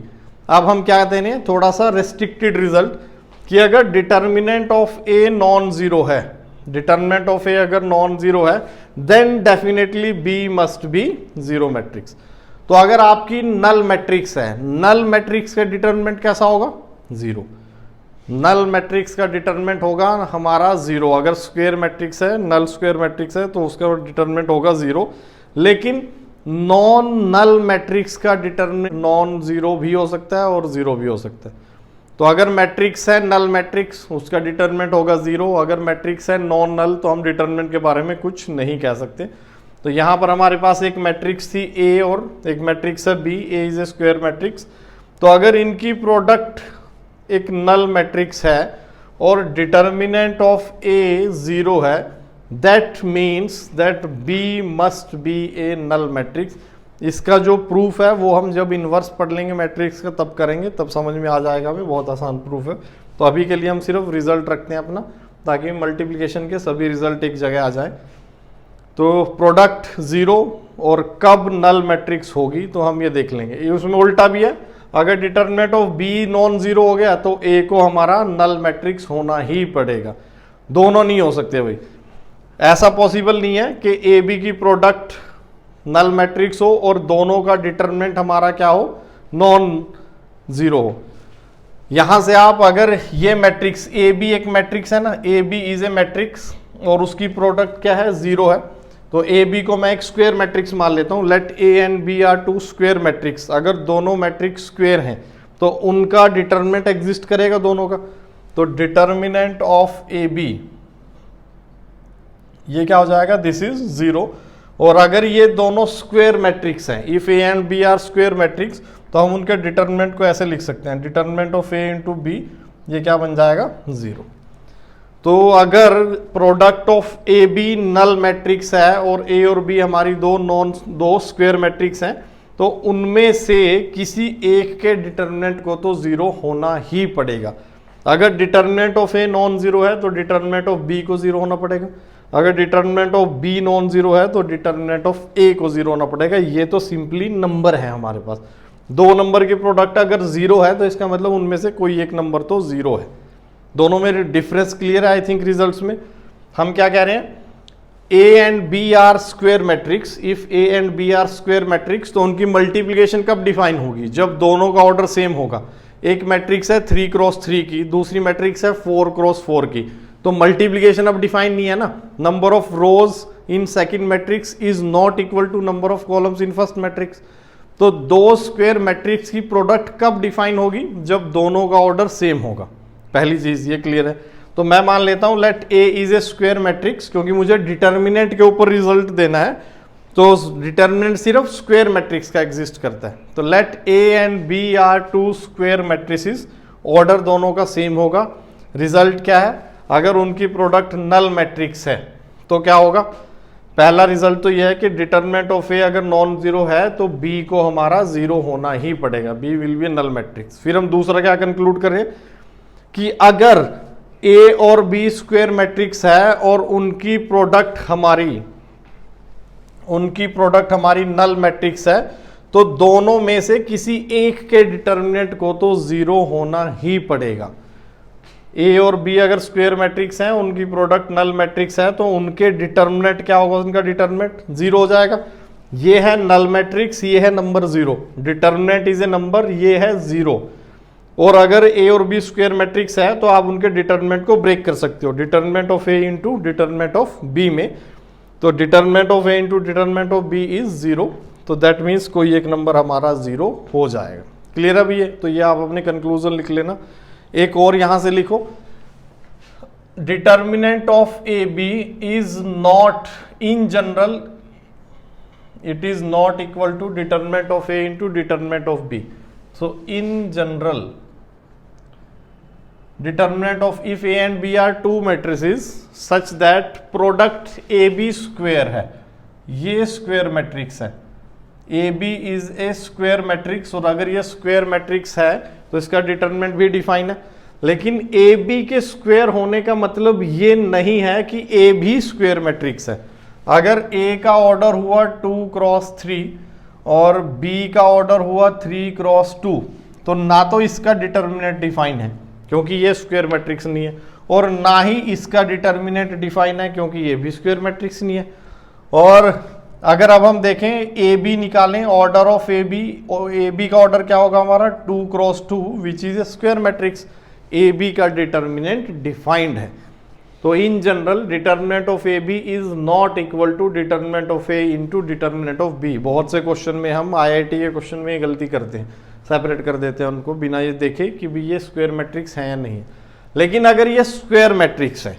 अब हम क्या कहते हैं, थोड़ा सा रेस्ट्रिक्टेड रिजल्ट, कि अगर determinant of A non zero है, डिटर्मिनेंट ऑफ A अगर नॉन जीरो है then definitely B must be zero matrix. तो अगर आपकी नल मैट्रिक्स है, नल मैट्रिक्स का डिटर्मिनेंट कैसा होगा, 0। नल मैट्रिक्स का डिटर्मिनेंट होगा हमारा 0। अगर स्क्वायर मैट्रिक्स है, नल स्क्वायर मैट्रिक्स है, तो उसका डिटर्मिनेंट होगा 0। लेकिन नॉन नल मैट्रिक्स का डिटर्मिनेंट नॉन जीरो भी हो सकता है और 0 भी हो सकता है। तो अगर मैट्रिक्स है नल मैट्रिक्स, उसका डिटर्मिनेंट होगा 0। अगर मैट्रिक्स है नॉन नल तो हम डिटर्मिनेंट के बारे में कुछ नहीं कह सकते। तो यहां पर हमारे पास एक मैट्रिक्स थी A और एक मैट्रिक्स है B, A is a square matrix. तो अगर इनकी प्रोडक्ट एक नल मैट्रिक्स है और डिटर्मिनेंट ऑफ A 0 है, that means that B must be a null matrix. इसका जो प्रूफ है वो हम जब इन्वर्स पढ़ लेंगे मैट्रिक्स का तब करेंगे, तब समझ में आ जाएगा हमें, बहुत आसान प्रूफ है। तो अभी के लिए हम सिर्फ रिजल्ट रखते हैं अपना, ताकि मल्टीप्लिकेशन के सभी रिजल्ट एक जगह आ जाए। तो प्रोडक्ट 0 और कब नल मैट्रिक्स होगी तो हम ये देख लेंगे। ये उसमें उल्टा भी है, अगर determinant of B non zero हो गया तो A को हमारा नल मैट्रिक्स होना ही पड़ेगा। दोनों नहीं हो सकते भाई, ऐसा पॉसिबल नहीं है कि A B की प्रोडक्ट नल मैट्रिक्स हो और दोनों का डिटर्मिनेंट हमारा क्या हो, नॉन जीरो हो। यहां से आप अगर ये मैट्रिक्स ए बी एक मैट्रिक्स है ना, A B is a matrix और उसकी प्रोडक्ट क्या है, 0 है, तो ए बी को मैं एक स्क्वायर मैट्रिक्स मान लेता हूं। Let A and B are two square matrix. अगर दोनों मैट्रिक्स स्क्वायर हैं तो उनका डिटर्मिनेंट एग्जिस्ट करेगा दोनों का। तो डिटर्मिनेंट ऑफ ए बी ये क्या हो जाएगा, दिस इज 0। और अगर ये दोनों स्क्वायर मैट्रिक्स हैं, if A and B are square matrix, तो हम उनके डिटर्मिनेंट को ऐसे लिख सकते हैं, determinant of A into B, ये क्या बन जाएगा, 0। तो अगर product of A B null matrix है और ए और बी हमारी दो स्क्वायर मैट्रिक्स हैं, तो उनमें से किसी एक के डिटर्मिनेंट को तो 0 होना ही पड़ेगा। अगर determinant of a non zero है तो डिटर्मिनेंट ऑफ बी को 0 होना पड़ेगा। अगर determinant of B non zero है तो डिटर्मिनेंट ऑफ ए को 0 होना पड़ेगा। ये तो सिंपली नंबर है हमारे पास। दो नंबर की प्रोडक्ट अगर 0 है तो इसका मतलब उनमें से कोई एक नंबर तो 0 है। दोनों में डिफरेंस क्लियर है आई थिंक। रिजल्ट्स में हम क्या कह रहे हैं, A and B are square matrix, if A and B are square matrix, तो उनकी मल्टीप्लिकेशन कब डिफाइन होगी, जब दोनों का ऑर्डर सेम होगा। एक मैट्रिक्स है 3 क्रॉस 3 की, दूसरी मैट्रिक्स है 4 क्रॉस 4 की, तो मल्टीप्लिकेशन अब डिफाइन नहीं है ना। Number of rows in second matrix is not equal to number of columns in first matrix. तो दो स्क्वायर मैट्रिक्स की प्रोडक्ट कब डिफाइन होगी, जब दोनों का ऑर्डर सेम होगा। पहली चीज ये क्लियर है। तो मैं मान लेता हूं let A is a square matrix, क्योंकि मुझे डिटर्मिनेंट के ऊपर रिजल्ट देना है, तो डिटर्मिनेंट सिर्फ स्क्वायर मैट्रिक्स का एग्जिस्ट करता है। तो let A and B are two square matrices, order दोनों का सेम होगा। रिजल्ट क्या है, अगर उनकी प्रोडक्ट नल मैट्रिक्स है तो क्या होगा। पहला रिजल्ट तो यह है कि डिटर्मिनेंट ऑफ ए अगर नॉन जीरो है तो बी को हमारा 0 होना ही पड़ेगा, B will be null matrix. फिर हम दूसरा क्या कंक्लूड करें कि अगर ए और बी स्क्वायर मैट्रिक्स है और उनकी प्रोडक्ट हमारी नल मैट्रिक्स है, तो दोनों में से किसी एक के डिटर्मिनेंट को तो 0 होना ही पड़ेगा। ए और बी अगर स्क्वायर मैट्रिक्स हैं, उनकी प्रोडक्ट नल मैट्रिक्स है, तो उनके डिटर्मिनेंट क्या होगा, उनका डिटर्मिनेंट 0 हो जाएगा। ये है नल मैट्रिक्स, ये है number 0, determinant is a number, ये है 0। और अगर ए और बी स्क्वायर मैट्रिक्स है तो आप उनके डिटर्मिनेंट को ब्रेक कर सकते हो, determinant of A into determinant of B में। तो determinant of A into determinant of B is 0, तो दैट मीन्स कोई एक नंबर हमारा 0 हो जाएगा। क्लियर है भैया। तो ये आप अपने कंक्लूजन लिख लेना। एक और यहां से लिखो, determinant of A B is not in general, it is not equal to determinant of A into determinant of B. So in general determinant of if A and B are two matrices such that product AB square है, ये square matrix है, AB is a square matrix, और अगर ये square matrix है तो इसका determinant भी डिफाइन है। लेकिन AB के स्क्वायर होने का मतलब ये नहीं है कि A भी स्क्वायर मैट्रिक्स है। अगर A का ऑर्डर हुआ 2 क्रॉस 3 और B का ऑर्डर हुआ 3 क्रॉस 2, तो ना तो इसका डिटर्मिनेंट डिफाइन है क्योंकि ये स्क्वायर मैट्रिक्स नहीं है, और ना ही इसका डिटर्मिनेंट डिफाइन है क्योंकि ये भी स्क्वायर मैट्रिक्स नहीं है। और अगर अब हम देखें ए बी निकालें, ऑर्डर ऑफ ए बी का ऑर्डर क्या होगा हमारा 2 cross 2 which is a square matrix. A B का डिटर्मिनेंट डिफाइंड है। तो in general determinant of A B is not equal to determinant of A into determinant of B. बहुत से question में हम IIT के क्वेश्चन में गलती करते हैं, सेपरेट कर देते हैं उनको बिना ये देखे कि भी ये स्क्वायर मैट्रिक्स है या नहीं है। लेकिन अगर ये स्क्वायर मैट्रिक्स है,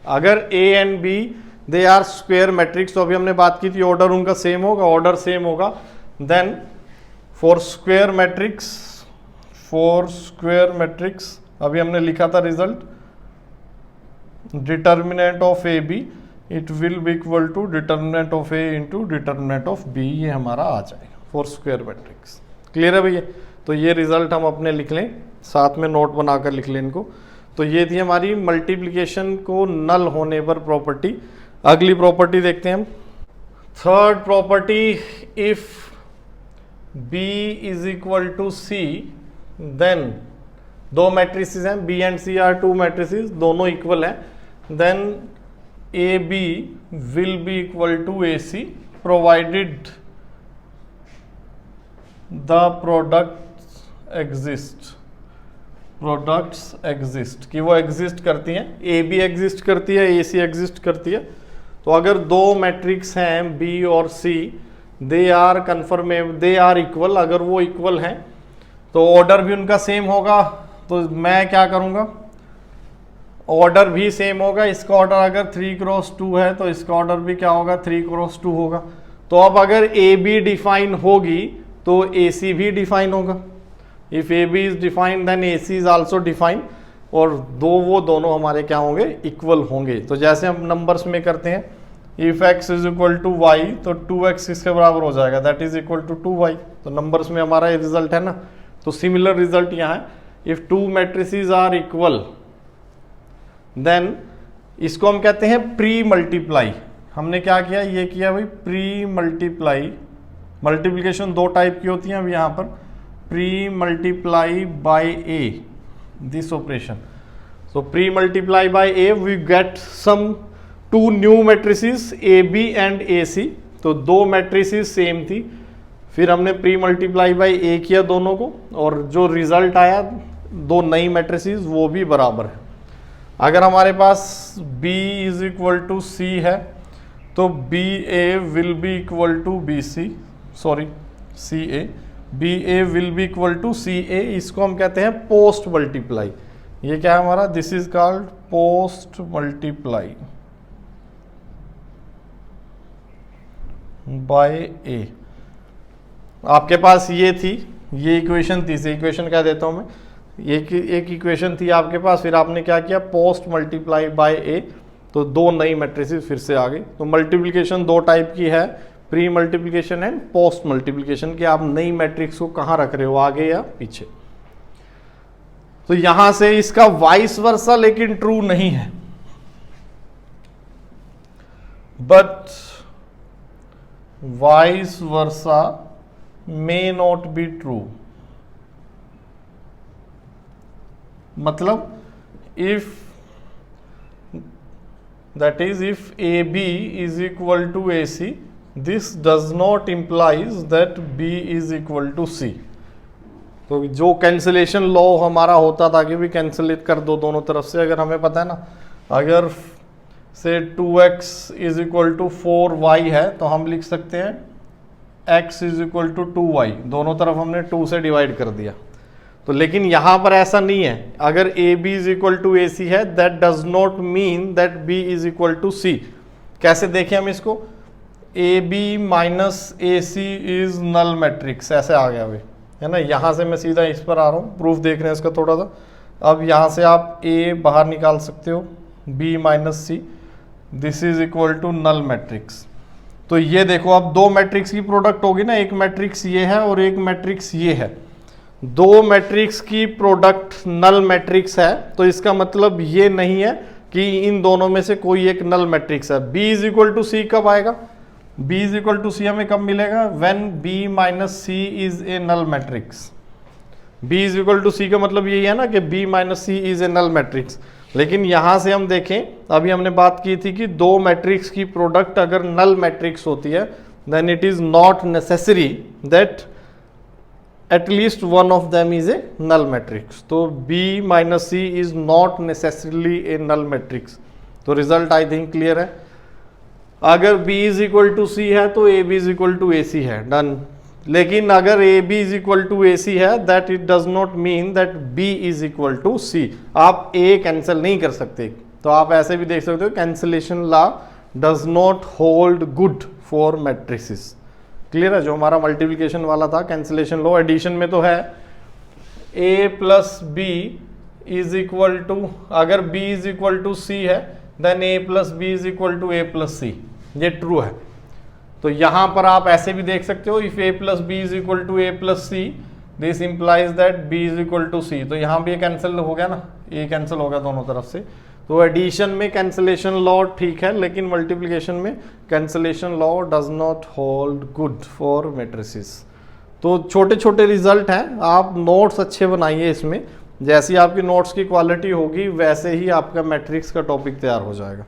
अगर A and B they are square matrix, तो अभी हमने बात की थी ऑर्डर उनका सेम होगा, ऑर्डर सेम होगा, देन फॉर स्क्वायर मैट्रिक्स अभी हमने लिखा था result, determinant of A B it will be equal to determinant of A into determinant of B, ये हमारा आ जाएगा फॉर स्क्वायर मैट्रिक्स। क्लियर है भैया। तो ये रिजल्ट हम अपने लिख लें, साथ में नोट बनाकर लिख लें इनको। तो ये थी हमारी मल्टीप्लिकेशन को नल होने पर प्रॉपर्टी। अगली प्रॉपर्टी देखते हैं हम, third property, if B is equal to C then, दो मैट्रिसेस हैं B and C are two matrices, दोनों इक्वल हैं, then AB will be equal to AC provided the products exist। Products exist, कि वो एग्जिस्ट करती हैं, ए बी एग्जिस्ट करती है, ए सी एग्जिस्ट करती है। तो अगर दो मैट्रिक्स हैं बी और C, they are conformable, they are equal, अगर वो इक्वल हैं तो ऑर्डर भी उनका सेम होगा। तो मैं क्या करूँगा, ऑर्डर भी सेम होगा। इसका ऑर्डर अगर 3x2 है तो इसका ऑर्डर भी क्या होगा, 3x2 होगा। तो अब अगर ए बी डिफाइन होगी तो ए सी भी डिफाइन होगा। If A B is defined then A C is also defined, और वो दोनों हमारे क्या होंगे, इक्वल होंगे। तो जैसे हम नंबर्स में करते हैं, if x is equal to y तो 2x किसके बराबर हो जाएगा, that is equal to 2y। तो नंबर्स में हमारा ये रिजल्ट है ना। तो सिमिलर रिजल्ट यहाँ है, if two matrices are equal then इसको हम कहते हैं प्री मल्टीप्लाई। हमने क्या किया, ये किया भाई प्री मल्टीप्लाई। मल्टीप्लिकेशन दो टाइप की होती हैं अब यहाँ पर, pre multiply by A, this operation. So pre multiply by A we get some two new matrices A B and A C. तो दो मैट्रिसेस सेम थी, फिर हमने प्री मल्टीप्लाई बाय ए किया दोनों को, और जो रिजल्ट आया दो नई मैट्रिसेस वो भी बराबर है। अगर हमारे पास b is equal to C है तो B A will be equal to B C, sorry C A, B A will be equal to C A. इसको हम कहते हैं पोस्ट मल्टीप्लाई। ये क्या है हमारा, this is called post multiply by A. आपके पास ये थी, ये इक्वेशन थी, इसे इक्वेशन क्या देता हूं मैं, एक इक्वेशन थी आपके पास, फिर आपने क्या किया, पोस्ट मल्टीप्लाई बाय ए, तो दो नई मैट्रिसेस फिर से आ गई। तो मल्टीप्लिकेशन दो टाइप की है, pre multiplication and post multiplication, कि आप नई मैट्रिक्स को कहाँ रख रहे हो, आगे या पीछे। तो यहां से इसका वाइस वर्सा लेकिन ट्रू नहीं है, but vice versa may not be true. मतलब if that is if AB is equal to AC, this does not implies that B is equal to C। तो जो कैंसिलेशन लॉ हमारा होता था कि भी कैंसिलेट कर दो दोनों तरफ से, अगर हमें पता है ना, अगर से 2x is equal to 4y है तो हम लिख सकते हैं x is equal to 2y, दोनों तरफ हमने 2 से डिवाइड कर दिया। तो लेकिन यहां पर ऐसा नहीं है, अगर A B is equal to A C है that does not mean that B is equal to C. कैसे देखें हम इसको, A B minus A C is null matrix, ऐसे आ गया भाई, है ना। यहां से मैं सीधा इस पर आ रहा हूं, प्रूफ देख रहे हैं इसका थोड़ा सा। अब यहां से आप ए बाहर निकाल सकते हो, B minus C, this is equal to null matrix. तो ये देखो अब दो मैट्रिक्स की प्रोडक्ट होगी ना, एक मैट्रिक्स ये है और एक मैट्रिक्स ये है। दो मैट्रिक्स की प्रोडक्ट नल मैट्रिक्स है, तो इसका मतलब ये नहीं है कि इन दोनों में से कोई एक नल मैट्रिक्स है। B is equal to C कब आएगा, B is equal to C हमें कब मिलेगा, when B minus C is a null matrix. B is equal to C का मतलब यही है ना कि B minus C is a null matrix. लेकिन यहां से हम देखें, अभी हमने बात की थी कि दो मैट्रिक्स की प्रोडक्ट अगर नल मैट्रिक्स होती है then it is not necessary that at least one of them is a null matrix। तो B minus C is not necessarily a null matrix। तो रिजल्ट आई थिंक क्लियर है। अगर B is equal to C है तो AB is equal to AC है, done. लेकिन अगर AB is equal to AC है that it does not mean that B is equal to C। आप A cancel नहीं कर सकते। तो आप ऐसे भी देख सकते हो, cancellation law does not hold good for matrices। Clear है, जो हमारा मल्टीप्लिकेशन वाला था कैंसिलेशन लो, एडिशन में तो है a plus B is equal to, अगर b is equal to C है then a plus B is equal to a plus C, ये ट्रू है। तो यहां पर आप ऐसे भी देख सकते हो, if a plus B is equal to a plus C this implies that b is equal to C. तो यहां भी कैंसिल हो गया ना, a कैंसिल हो गया दोनों तरफ से। तो एडिशन में कैंसिलेशन लॉ ठीक है, लेकिन मल्टीप्लिकेशन में cancellation law does not hold good for matrices. तो छोटे छोटे रिजल्ट हैं, आप नोट्स अच्छे बनाइए इसमें, जैसी आपकी नोट्स की क्वालिटी होगी वैसे ही आपका मैट्रिक्स का टॉपिक तैयार हो जाएगा।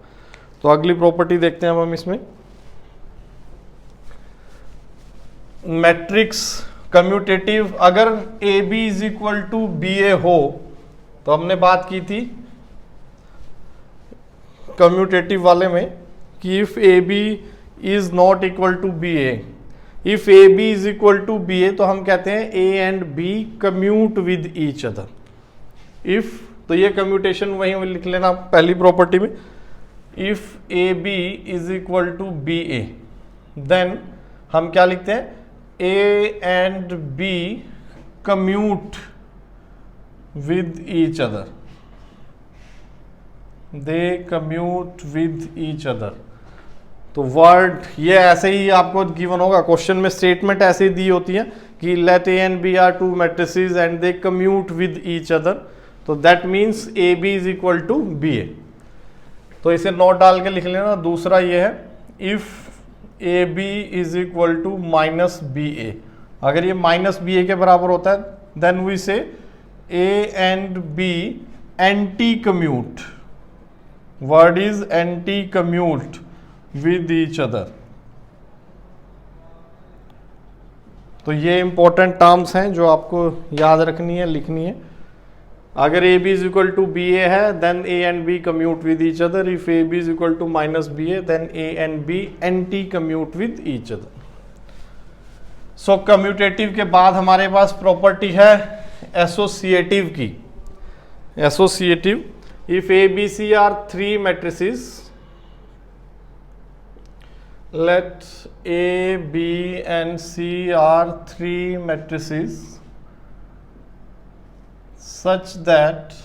तो अगली प्रॉपर्टी देखते हैं अब हम इसमें, मैट्रिक्स कम्यूटेटिव। अगर A B is equal to B A हो तो हमने बात की थी कम्यूटेटिव वाले में कि if A B is not equal to B A, if A B is equal to B A तो हम कहते हैं A and B commute with each other. If, तो ये कम्यूटेशन वहीं लिख लेना पहली प्रॉपर्टी में, if A B is equal to B A, then हम क्या लिखते हैं, A and B commute with each other, they commute with each other. तो वर्ड ये ऐसे ही आपको गिवन होगा, क्वेश्चन में स्टेटमेंट ऐसे ही दी होती है कि let A and B are two matrices and they commute with each other, तो that means A B is equal to B A. तो इसे नोट डाल के लिख लेना। दूसरा ये है, if A B is equal to minus B A, अगर ये माइनस बी ए के बराबर होता है then we say A and B anti commute, word is anti commute with each other. तो ये इंपॉर्टेंट टर्म्स हैं जो आपको याद रखनी है, लिखनी है। अगर A B is equal to B A है then A and B commute with each other, if A B is equal to minus B A then A and B anti commute with each other. So commutative के बाद हमारे पास property है associative की। Associative, if A B C are three matrices, let A, B and C are three matrices such that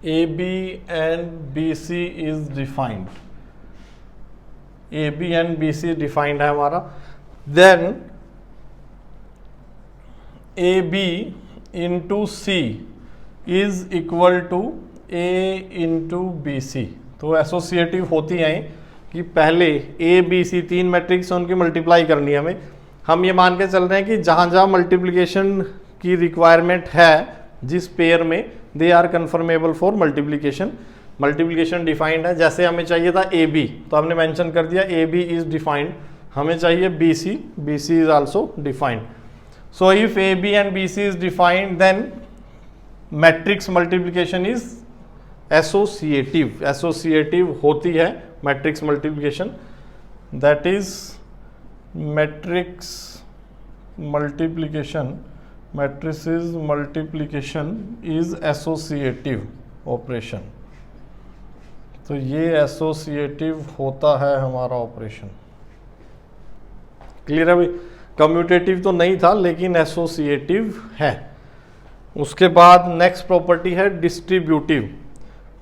AB and BC is defined, AB and BC defined है हमारा, then AB into C is equal to A into B C. तो associative होती हैं कि पहले ए B सी तीन matrix उनकी multiply करनी है हमें। हम ये मान के चल रहे हैं कि जहाँ जहाँ मल्टीप्लिकेशन की रिक्वायरमेंट है जिस पेयर में, they are conformable for multiplication. Multiplication defined है, जैसे हमें चाहिए था ए बी तो हमने मेंशन कर दिया ए बी इज डिफाइंड, हमें चाहिए B C is also defined. So if A B and B C is defined then matrix multiplication is associative. Associative होती है matrix multiplication, that is matrix multiplication, matrices multiplication is associative operation. तो ये associative होता है हमारा operation. Clear है भाई? Commutative तो नहीं था लेकिन एसोसिएटिव है। उसके बाद नेक्स्ट प्रॉपर्टी है distributive.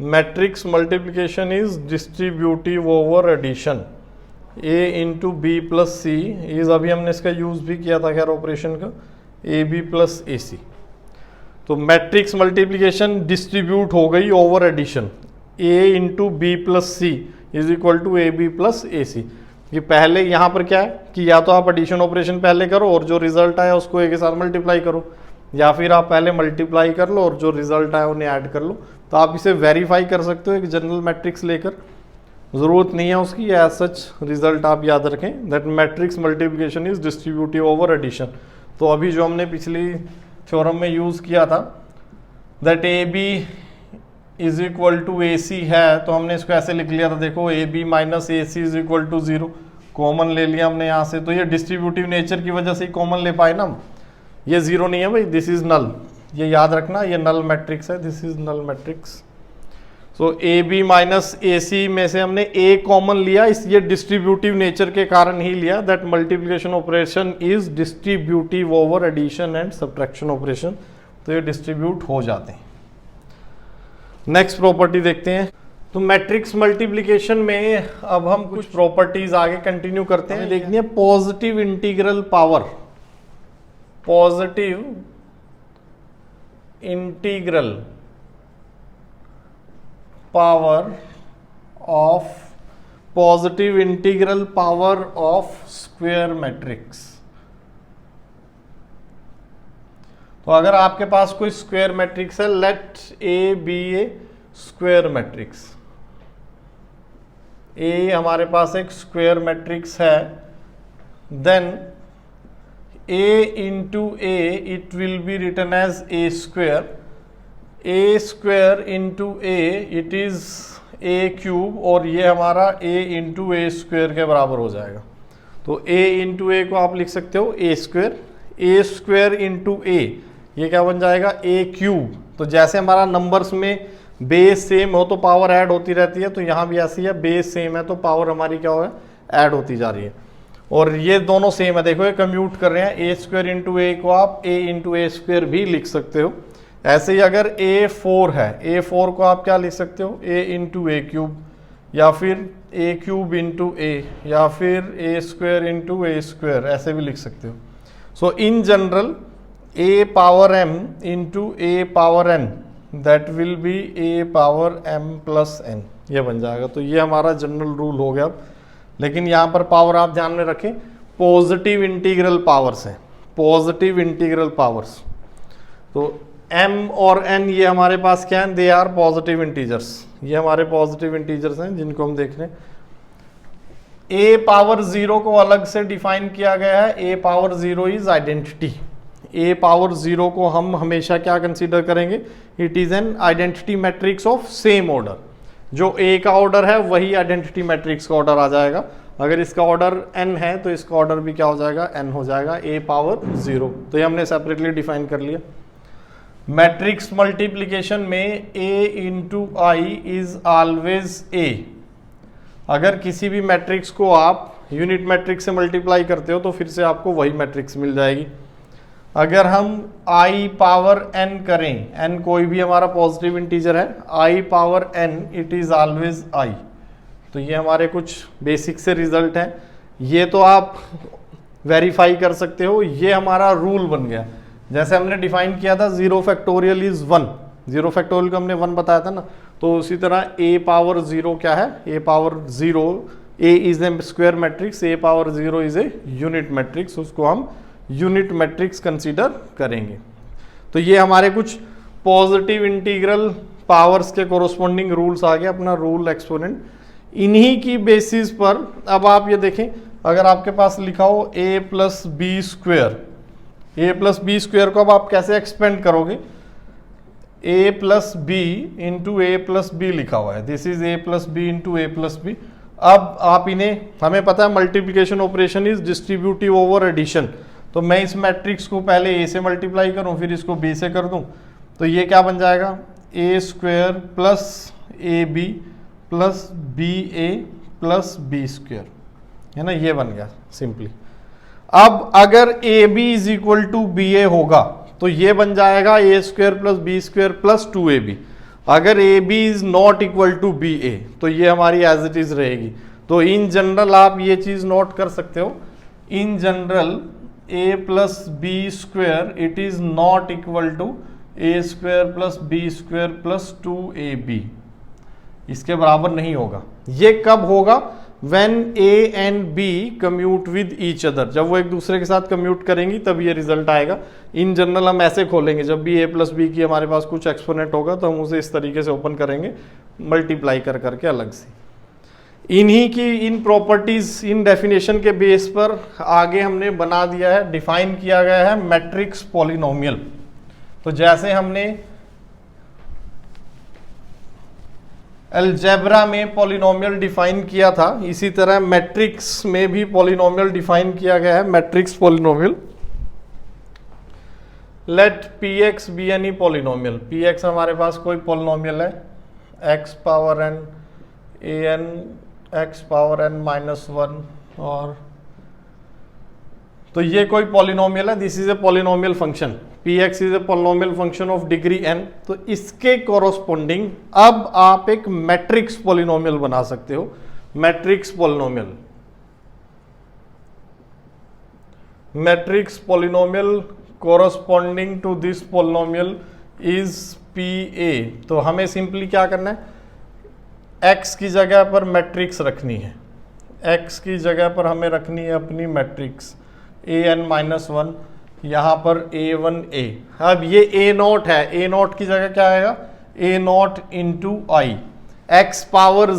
Matrix multiplication is distributive over addition. A into B plus C is, अभी हमने इसका यूज भी किया था खैर ऑपरेशन का, ए बी प्लस ए सी। तो मैट्रिक्स मल्टीप्लिकेशन डिस्ट्रीब्यूट हो गई over addition. A into B plus C is equal to A B plus A C. कि पहले यहाँ पर क्या है कि या तो आप एडिशन ऑपरेशन पहले करो और जो रिजल्ट आया उसको ए के साथ मल्टीप्लाई करो, या फिर आप पहले मल्टीप्लाई कर लो और जो रिजल्ट आया उन्हें ऐड कर लो। तो आप इसे वेरीफाई कर सकते हो एक जनरल मैट्रिक्स लेकर, ज़रूरत नहीं है उसकी, एज सच रिजल्ट आप याद रखें that matrix multiplication is distributive over addition. तो अभी जो हमने पिछली थ्योरम में यूज़ किया था that A B is equal to A C है, तो हमने इसको ऐसे लिख लिया था, देखो A B minus A C is equal to 0, common ले लिया हमने यहाँ से। तो ये डिस्ट्रीब्यूटिव नेचर की वजह से ही कॉमन ले पाए ना हम। ये 0 नहीं है भाई, दिस इज नल, ये याद रखना, ये नल मैट्रिक्स है, this is null matrix. So A B minus A C में से हमने ए कॉमन लिया, इस ये डिस्ट्रीब्यूटिव नेचर के कारण ही लिया that multiplication operation is distributive over addition and subtraction operation. तो ये डिस्ट्रीब्यूट हो जाते हैं। नेक्स्ट प्रॉपर्टी देखते हैं। तो मैट्रिक्स मल्टीप्लिकेशन में अब हम कुछ प्रॉपर्टीज आगे कंटिन्यू करते हैं। देखनी है positive integral power, positive integral power of, positive integral power of square matrix. तो अगर आपके पास कोई स्क्वायर मैट्रिक्स है, let A B a square matrix, ए हमारे पास एक स्क्वायर मैट्रिक्स है then a into a it will be written as a square into a it is a cube, और ये हमारा a इंटू ए स्क्वेयर के बराबर हो जाएगा। तो a इंटू ए को आप लिख सकते हो a स्क्वेयर इंटू a, ये क्या बन जाएगा a क्यूब। तो जैसे हमारा नंबर्स में बेस सेम हो तो पावर ऐड होती रहती है, तो यहाँ भी ऐसी है, बेस सेम है तो पावर हमारी क्या हो है, ऐड होती जा रही है। और ये दोनों सेम है, देखो ये कम्यूट कर रहे हैं, ए स्क्वायर इंटू ए को आप ए इंटू ए स्क्वायर भी लिख सकते हो। ऐसे ही अगर A4 है, A4 को आप क्या लिख सकते हो, a इंटू ए क्यूब, या फिर ए क्यूब इंटू ए, या फिर A square into A square, ऐसे भी लिख सकते हो। So in general a power m into a power n that will be a power m plus n, ये बन जाएगा। तो ये हमारा जनरल रूल हो गया। लेकिन यहाँ पर पावर आप ध्यान में रखें, पॉजिटिव इंटीग्रल पावर्स हैं, पॉजिटिव इंटीग्रल पावर्स। तो m और n ये हमारे पास क्या है, दे आर पॉजिटिव इंटीजर्स, ये हमारे पॉजिटिव इंटीजर्स हैं जिनको हम देख रहे हैं। a पावर 0 को अलग से डिफाइन किया गया है, a power 0 is identity. a power 0 को हम हमेशा क्या कंसीडर करेंगे, it is an identity matrix of same order. जो a का ऑर्डर है वही आइडेंटिटी मैट्रिक्स का ऑर्डर आ जाएगा। अगर इसका ऑर्डर n है तो इसका ऑर्डर भी क्या हो जाएगा, n हो जाएगा, a पावर 0। तो ये हमने सेपरेटली डिफाइन कर लिया। मैट्रिक्स मल्टीप्लिकेशन में a into I is always a। अगर किसी भी मैट्रिक्स को आप यूनिट मैट्रिक्स से मल्टीप्लाई करते हो तो फिर से आपको वही मैट्रिक्स मिल जाएगी। अगर हम i पावर n करें, n कोई भी हमारा पॉजिटिव इंटीजर है, i power n it is always i। तो ये हमारे कुछ बेसिक से रिजल्ट हैं, ये तो आप वेरीफाई कर सकते हो, ये हमारा रूल बन गया। जैसे हमने डिफाइन किया था 0 फैक्टोरियल इज 1, 0 फैक्टोरियल को हमने 1 बताया था ना, तो उसी तरह a पावर 0 क्या है, a power 0, a is a square matrix, a power 0 is a unit matrix, उसको हम यूनिट मैट्रिक्स कंसीडर करेंगे। तो ये हमारे कुछ पॉजिटिव इंटीग्रल पावर्स के कोरोस्पोंडिंग रूल्स आ गए, अपना रूल एक्सपोनेंट। इन्हीं की बेसिस पर अब आप ये देखें, अगर आपके पास लिखा हो a plus B square, a plus B square को अब आप कैसे एक्सपेंड करोगे, a plus B into A plus B लिखा हुआ है, this is a plus B into A plus B. अब आप इन्हें, हमें पता है multiplication operation is distributive over addition, तो मैं इस मैट्रिक्स को पहले a से मल्टीप्लाई करूं फिर इसको b से कर दूं, तो ये क्या बन जाएगा, a square plus A B plus B A plus B square, है ना, ये बन गया सिंपली। अब अगर A B is equal to B A होगा तो ये बन जाएगा A square plus B square plus 2ab। अगर A B is not equal to B A तो ये हमारी एज इट इज रहेगी। तो इन जनरल आप ये चीज नोट कर सकते हो, in general a plus B square it is not equal to A square plus B square plus 2ab, इसके बराबर नहीं होगा। ये कब होगा, when a and b commute with each other, जब वो एक दूसरे के साथ कम्यूट करेंगी तब ये रिजल्ट आएगा। इन जनरल हम ऐसे खोलेंगे, जब भी a प्लस बी की हमारे पास कुछ एक्सपोनेंट होगा तो हम उसे इस तरीके से ओपन करेंगे, मल्टीप्लाई कर करके अलग से। इन्हीं की इन प्रॉपर्टीज, इन डेफिनेशन के बेस पर आगे हमने बना दिया है, डिफाइन किया गया है मैट्रिक्स पॉलिनोमियल। तो जैसे हमने अलजेब्रा में पॉलिनोमियल डिफाइन किया था, इसी तरह मैट्रिक्स में भी पॉलिनोमियल डिफाइन किया गया है, matrix polynomial. Let p x be any polynomial, p x हमारे पास कोई पॉलिनोमियल है, x power n a n x power n minus 1, और तो ये कोई पॉलिनोमियल है, this is a polynomial function, p x is a polynomial function of degree n। तो इसके कोरोस्पोंडिंग अब आप एक मैट्रिक्स पॉलिनोमियल बना सकते हो, matrix polynomial. Matrix polynomial corresponding to this polynomial is p A. तो हमें सिंपली क्या करना है, x की जगह पर मैट्रिक्स रखनी है, x की जगह पर हमें रखनी है अपनी मैट्रिक्स a n माइनस 1, यहाँ पर a1a। अब ये a नॉट है, a नॉट की जगह क्या आएगा, a naught into I. x power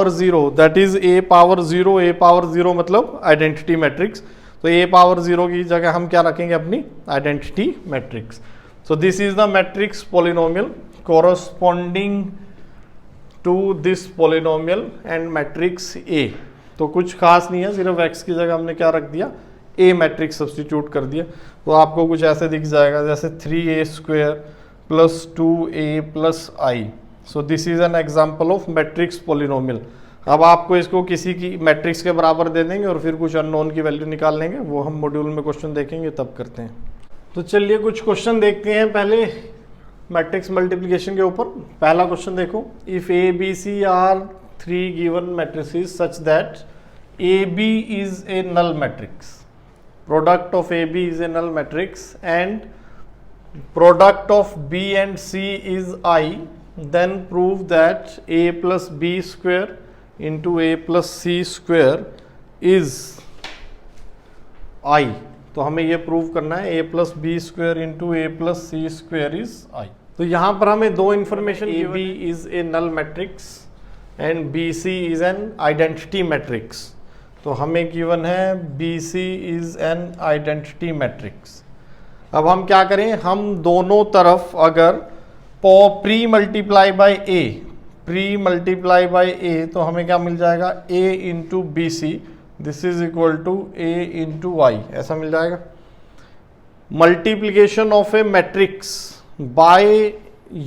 zero that is a power zero मतलब आइडेंटिटी मैट्रिक्स। तो a पावर जीरो की जगह हम क्या रखेंगे अपनी identity matrix. So this is the matrix polynomial corresponding to this polynomial and matrix a। तो कुछ खास नहीं है, सिर्फ x की जगह हमने क्या रख दिया a मैट्रिक्स सब्स्टिट्यूट कर दिया। तो आपको कुछ ऐसे दिख जाएगा जैसे 3a² plus 2a plus i। So this is an example of matrix polynomial. अब आपको इसको किसी की मैट्रिक्स के बराबर दे देंगे और फिर कुछ अननोन की वैल्यू निकाल लेंगे, वो हम मॉड्यूल में क्वेश्चन देखेंगे तब करते हैं। तो चलिए कुछ क्वेश्चन देखते हैं पहले मैट्रिक्स मल्टीप्लिकेशन के ऊपर। पहला क्वेश्चन देखो, if A B C are 3 given matrices such that A B is a null matrix, product of A B is a null matrix and product of B and C is I, then prove that a plus b square into a plus c square is i। तो हमें ये prove करना है a plus b square into a plus c square is i। तो यहाँ पर हमें दो information, a b is a null matrix and b c is an identity matrix। तो हमें गिवन है b c is an identity matrix। अब हम क्या करें, हम दोनों तरफ अगर प्री मल्टीप्लाई बाय ए तो हमें क्या मिल जाएगा a into B C, this is equal to a into I, ऐसा मिल जाएगा। Multiplication of a matrix by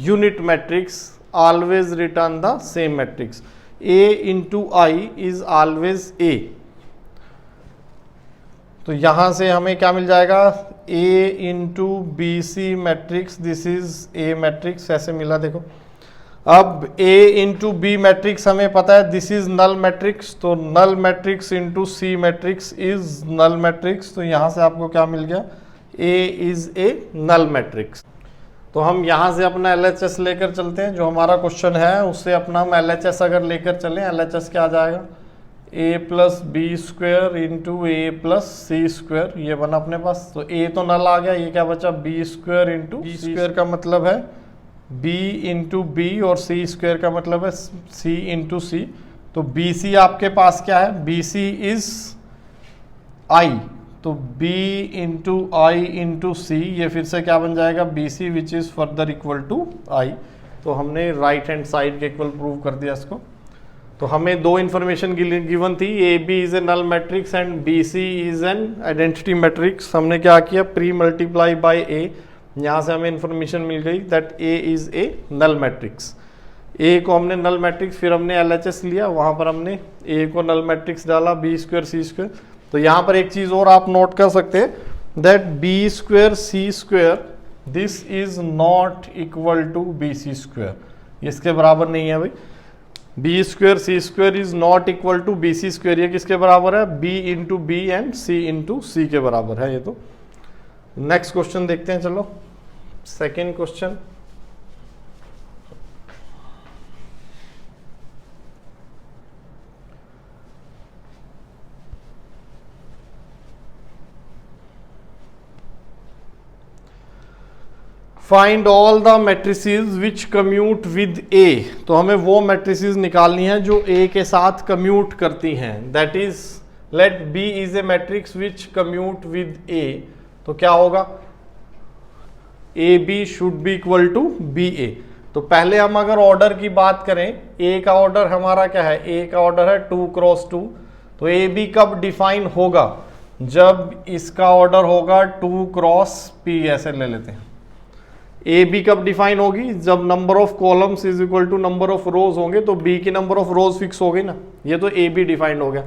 unit matrix always return the same matrix, a into I is always a। तो यहां से हमें क्या मिल जाएगा a into B C matrix, this is a matrix, ऐसे मिला। देखो अब a इंटू बी मैट्रिक्स हमें पता है दिस इज नल मैट्रिक्स, तो null matrix into C matrix is null matrix. तो यहां से आपको क्या मिल गया, a is a null matrix. तो हम यहां से अपना LHS लेकर चलते हैं, जो हमारा क्वेश्चन है उससे अपना हम LHS अगर लेकर चलें, LHS क्या आ जाएगा a plus B square into A plus C square, ये बना अपने पास। तो a तो नल आ गया, ये क्या बचा B square into B square का मतलब है b इंटू बी और सी स्क्वेयर का मतलब है c इंटू सी। तो बी सी आपके पास क्या है, बी सी इज i, तो b into I into C, ये फिर से क्या बन जाएगा B C which is further equal to i। तो हमने राइट हैंड साइड के इक्वल प्रूव कर दिया इसको। तो हमें दो इन्फॉर्मेशन गिवन थी, A B is a null matrix and B C is an identity matrix. हमने क्या किया, प्री मल्टीप्लाई बाय ए, यहाँ से हमें इन्फॉर्मेशन मिल गई that A is a null matrix. A को हमने नल मैट्रिक्स, फिर हमने LHS लिया, वहाँ पर हमने ए को नल मैट्रिक्स डाला बी स्क्वेयर सी स्क्वेयर। तो यहाँ पर एक चीज़ और आप नोट कर सकते हैं that B square C square this is not equal to B C square, इसके बराबर नहीं है भाई। B square C square is not equal to B C square, ये किसके बराबर है, B into B and C into C के बराबर है ये। तो नेक्स्ट क्वेश्चन देखते हैं, चलो second question. Find all the matrices which commute with A. तो हमें वो मैट्रिसेस निकालनी है जो ए के साथ कम्यूट करती हैं, that is let B is a matrix which commute with A. तो क्या होगा, A B should be equal to B A. तो पहले हम अगर ऑर्डर की बात करें, ए का ऑर्डर हमारा क्या है, ए का ऑर्डर है 2 क्रॉस 2। तो ए बी कब डिफाइन होगा, जब इसका ऑर्डर होगा 2 क्रॉस पी, ऐसे ले लेते हैं। ए बी कब डिफाइन होगी, जब number of columns is equal to number of rows होंगे, तो बी की नंबर ऑफ रोज फिक्स हो गई ना, ये तो ए बी डिफाइंड हो गया।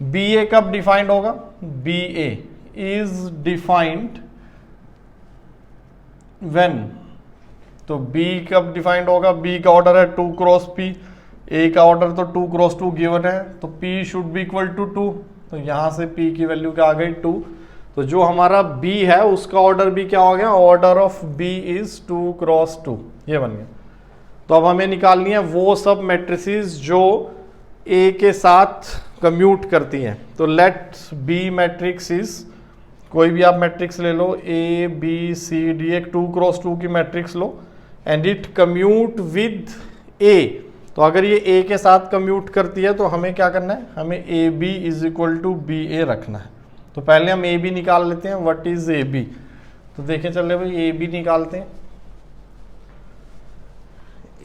बी ए कब डिफाइंड होगा, B A is defined when, तो बी कब डिफाइंड होगा, बी का ऑर्डर है 2 क्रॉस पी, ए का ऑर्डर तो 2 क्रॉस 2 गिवन है, तो P should be equal to 2। तो यहां से पी की वैल्यू क्या आ गई 2। तो जो हमारा b है उसका ऑर्डर भी क्या हो गया, order of b is 2 cross 2, ये बन गया। तो अब हमें निकालनी है वो सब मैट्रिसेस जो a के साथ कम्यूट करती हैं। तो लेट b मैट्रिक्स इज, कोई भी आप मैट्रिक्स ले लो, a b c d, एक 2 क्रॉस 2 की matrix low and it commute with a तो अगर ये ए के साथ कम्यूट करती है तो हमें क्या करना है, हमें A B is equal to B A रखना है। तो पहले हम ए बी निकाल लेते हैं, व्हाट इज ए बी। तो देखें चल रहे भाई, ए बी निकालते हैं।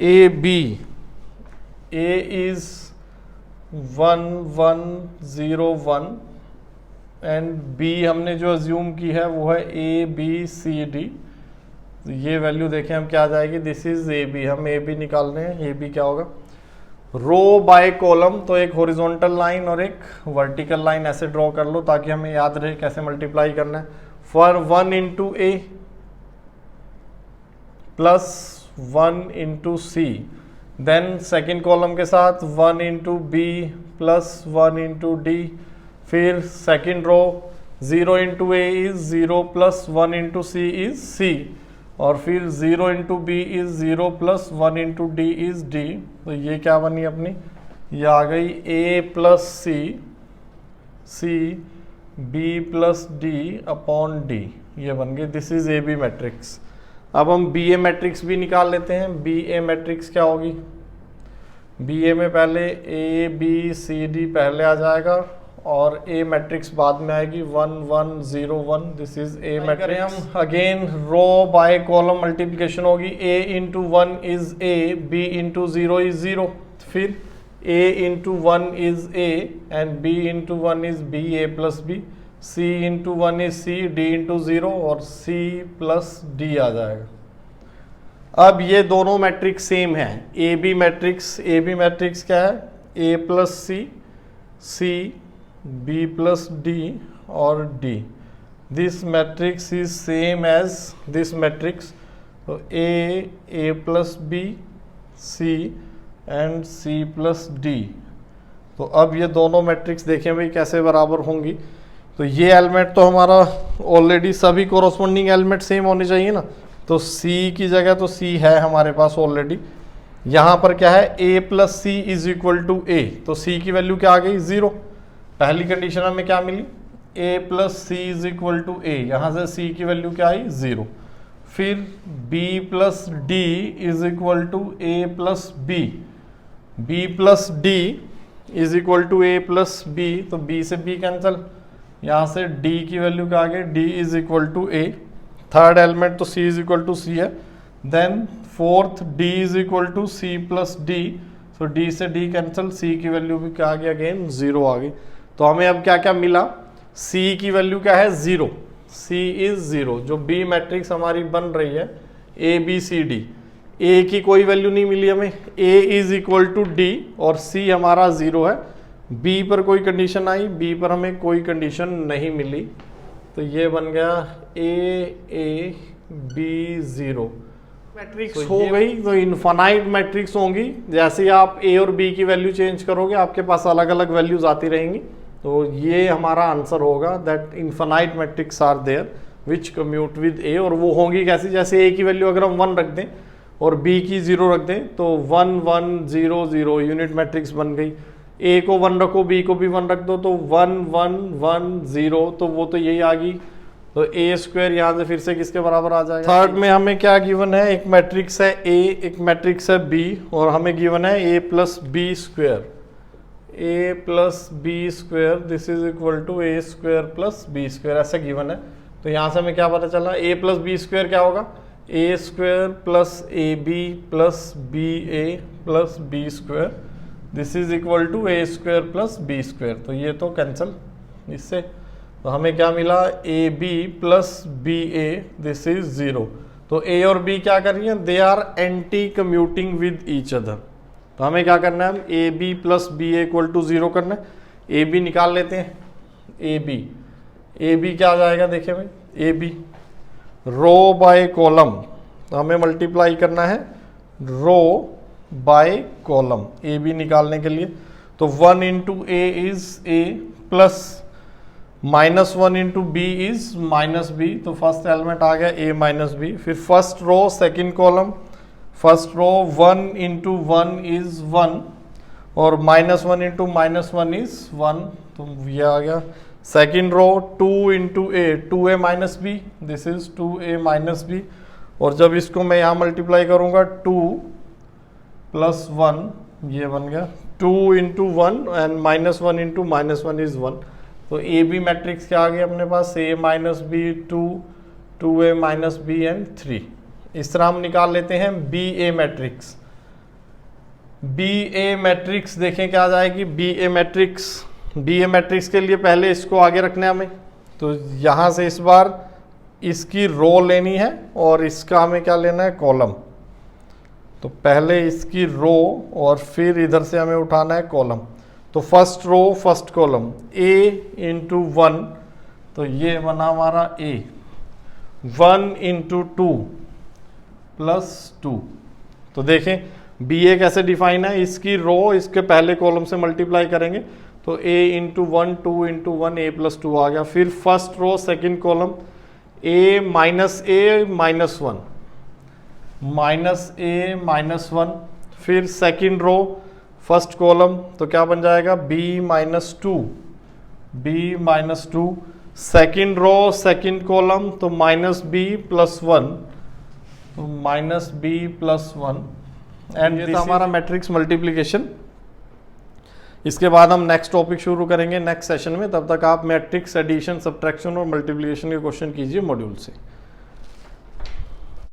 A B, A is 1101 and B हमने जो अज्यूम की है वो है ए बी सी डी। ये वैल्यू देखें हम क्या आ जाएगी, दिस इज ए बी। हम ए बी निकाल रहे हैं, ए बी क्या होगा, रो बाय कॉलम, तो एक हॉरिजॉन्टल लाइन और एक वर्टिकल लाइन ऐसे ड्रॉ कर लो ताकि हमें याद रहे कैसे मल्टीप्लाई करना है। For 1 into A plus 1 into C, then second column के साथ 1 into B plus 1 into D, फिर second row 0 into A is 0 plus 1 into C is C, और फिर 0 into B is 0 plus 1 into D is D. तो ये क्या बनी अपनी, ये आ गई A plus C, C B plus D upon D, ये बन गई, this is A B matrix. अब हम बी ए मैट्रिक्स भी निकाल लेते हैं। बी ए मैट्रिक्स क्या होगी, बी ए में पहले ए बी सी डी पहले आ जाएगा और ए मैट्रिक्स बाद में आएगी 1 1 0 1, दिस इज ए मैट्रिक्स। हम again row by column multiplication होगी, A into 1 is A, B into 0 is 0, फिर A into 1 is A and B into 1 is B, A plus B, C into 1 is C, D into 0 और सी plus D आ जाएगा। अब ये दोनों matrix same है, A B matrix, A B matrix क्या है, A plus C, C B plus D और D. This matrix is same as this matrix, तो A plus B, C and C plus D. तो अब ये दोनों matrix देखें भाई कैसे बराबर होंगी। तो ये एलिमेंट तो हमारा ऑलरेडी सभी कोरोस्पोंडिंग एलिमेंट सेम होने चाहिए ना, तो सी की जगह तो सी है हमारे पास ऑलरेडी। यहाँ पर क्या है, A plus C is equal to A, तो सी की वैल्यू क्या आ गई 0। पहली कंडीशन हमें क्या मिली, a plus C is equal to A, यहाँ से c की वैल्यू क्या आई 0। फिर b plus D is equal to A plus B, b plus D is equal to A plus B, तो b से b कैंसिल, यहाँ से d की वैल्यू क्या आ गई, d is equal to a। Third element तो c is equal to c है, then fourth d is equal to c plus D, तो d से d कैंसिल, c की वैल्यू भी क्या आ गई, अगेन 0 आ गई। तो हमें अब क्या क्या मिला, c की वैल्यू क्या है 0, c इज 0, जो b मैट्रिक्स हमारी बन रही है a b c d, a की कोई वैल्यू नहीं मिली हमें, a is equal to d और c हमारा 0 है। b पर कोई कंडीशन आई, b पर हमें कोई कंडीशन नहीं मिली, तो ये बन गया a b 0 मैट्रिक्स तो हो गई। तो इनफाइनाइट मैट्रिक्स होंगी, जैसे आप a और b की वैल्यू चेंज करोगे आपके पास अलग अलग वैल्यूज आती रहेंगी। तो ये हमारा आंसर होगा, that infinite matrix are there which commute with A. और वो होंगी कैसी, जैसे a की वैल्यू अगर हम 1 रख दें और b की 0 रख दें तो 1 1 0 0 यूनिट मैट्रिक्स बन गई। a को 1 रखो, b को भी 1 रख दो तो 1 1 1 0, तो वो तो यही आ गई। तो a स्क्वायर यहाँ से फिर से किसके बराबर आ जाएगा। थर्ड में हमें क्या गिवन है, एक मैट्रिक्स है a, एक मैट्रिक्स है b, और हमें गिवन है a plus B square, a plus B square, this is equal to a square plus B square, ऐसा गिवन है। तो यहाँ से हमें क्या पता चला, a प्लस बी स्क्वायर क्या होगा, a square plus A B plus B A plus B square, this is equal to a square plus B square. तो ये तो कैंसिल इससे, तो हमें क्या मिला, A B plus B A, this is 0। तो a और b क्या कर रही हैं, they are anti commuting with each other. तो हमें क्या करना है, A B plus B A equal to 0 करना है। ए बी निकाल लेते हैं, ए बी क्या आ जाएगा, देखिए भाई, A B row by column, तो हमें मल्टीप्लाई करना है row by column A B निकालने के लिए। तो 1 into A is A plus -1 into B is minus B, तो फर्स्ट एलिमेंट आ गया a माइनस बी। फिर first row second column, first row 1 into 1 is 1 और -1 इंटू -1 इज 1, तो ये आ गया। Second row 2 into A, 2a minus B, this is 2a minus B, और जब इसको मैं यहाँ मल्टीप्लाई करूँगा 2 प्लस 1 ये बन गया 2 इंटू 1 एंड -1 इंटू -1 इज 1। तो ए बी मैट्रिक्स क्या आ गया अपने पास, A minus B 2, 2a minus B and 3। इस तरह हम निकाल लेते हैं B A matrix. B A matrix देखें क्या आ जाएगी, बी ए मैट्रिक्स के लिए पहले इसको आगे रखना है हमें। तो यहाँ से इस बार इसकी रो लेनी है और इसका हमें क्या लेना है, कॉलम। तो पहले इसकी रो और फिर इधर से हमें उठाना है कॉलम। तो first row first column a into 1, तो ये बना हमारा a, 1 इंटू 2 प्लस 2। तो देखें बी ए कैसे डिफाइन है, इसकी रो इसके पहले कॉलम से मल्टीप्लाई करेंगे तो a into 1, 2 into 1, a plus 2 आ गया। फिर first row second column a minus a minus 1, minus a minus 1। फिर सेकेंड रो फर्स्ट कॉलम तो क्या बन जाएगा b minus 2, b minus 2। Second row second column तो माइनस b प्लस 1, तो माइनस b प्लस 1। एंड ये था हमारा मैट्रिक्स मल्टीप्लिकेशन। इसके बाद हम नेक्स्ट टॉपिक शुरू करेंगे नेक्स्ट सेशन में। तब तक आप मैट्रिक्स एडिशन, सब्ट्रैक्शन और मल्टीप्लिकेशन के क्वेश्चन कीजिए मॉड्यूल से।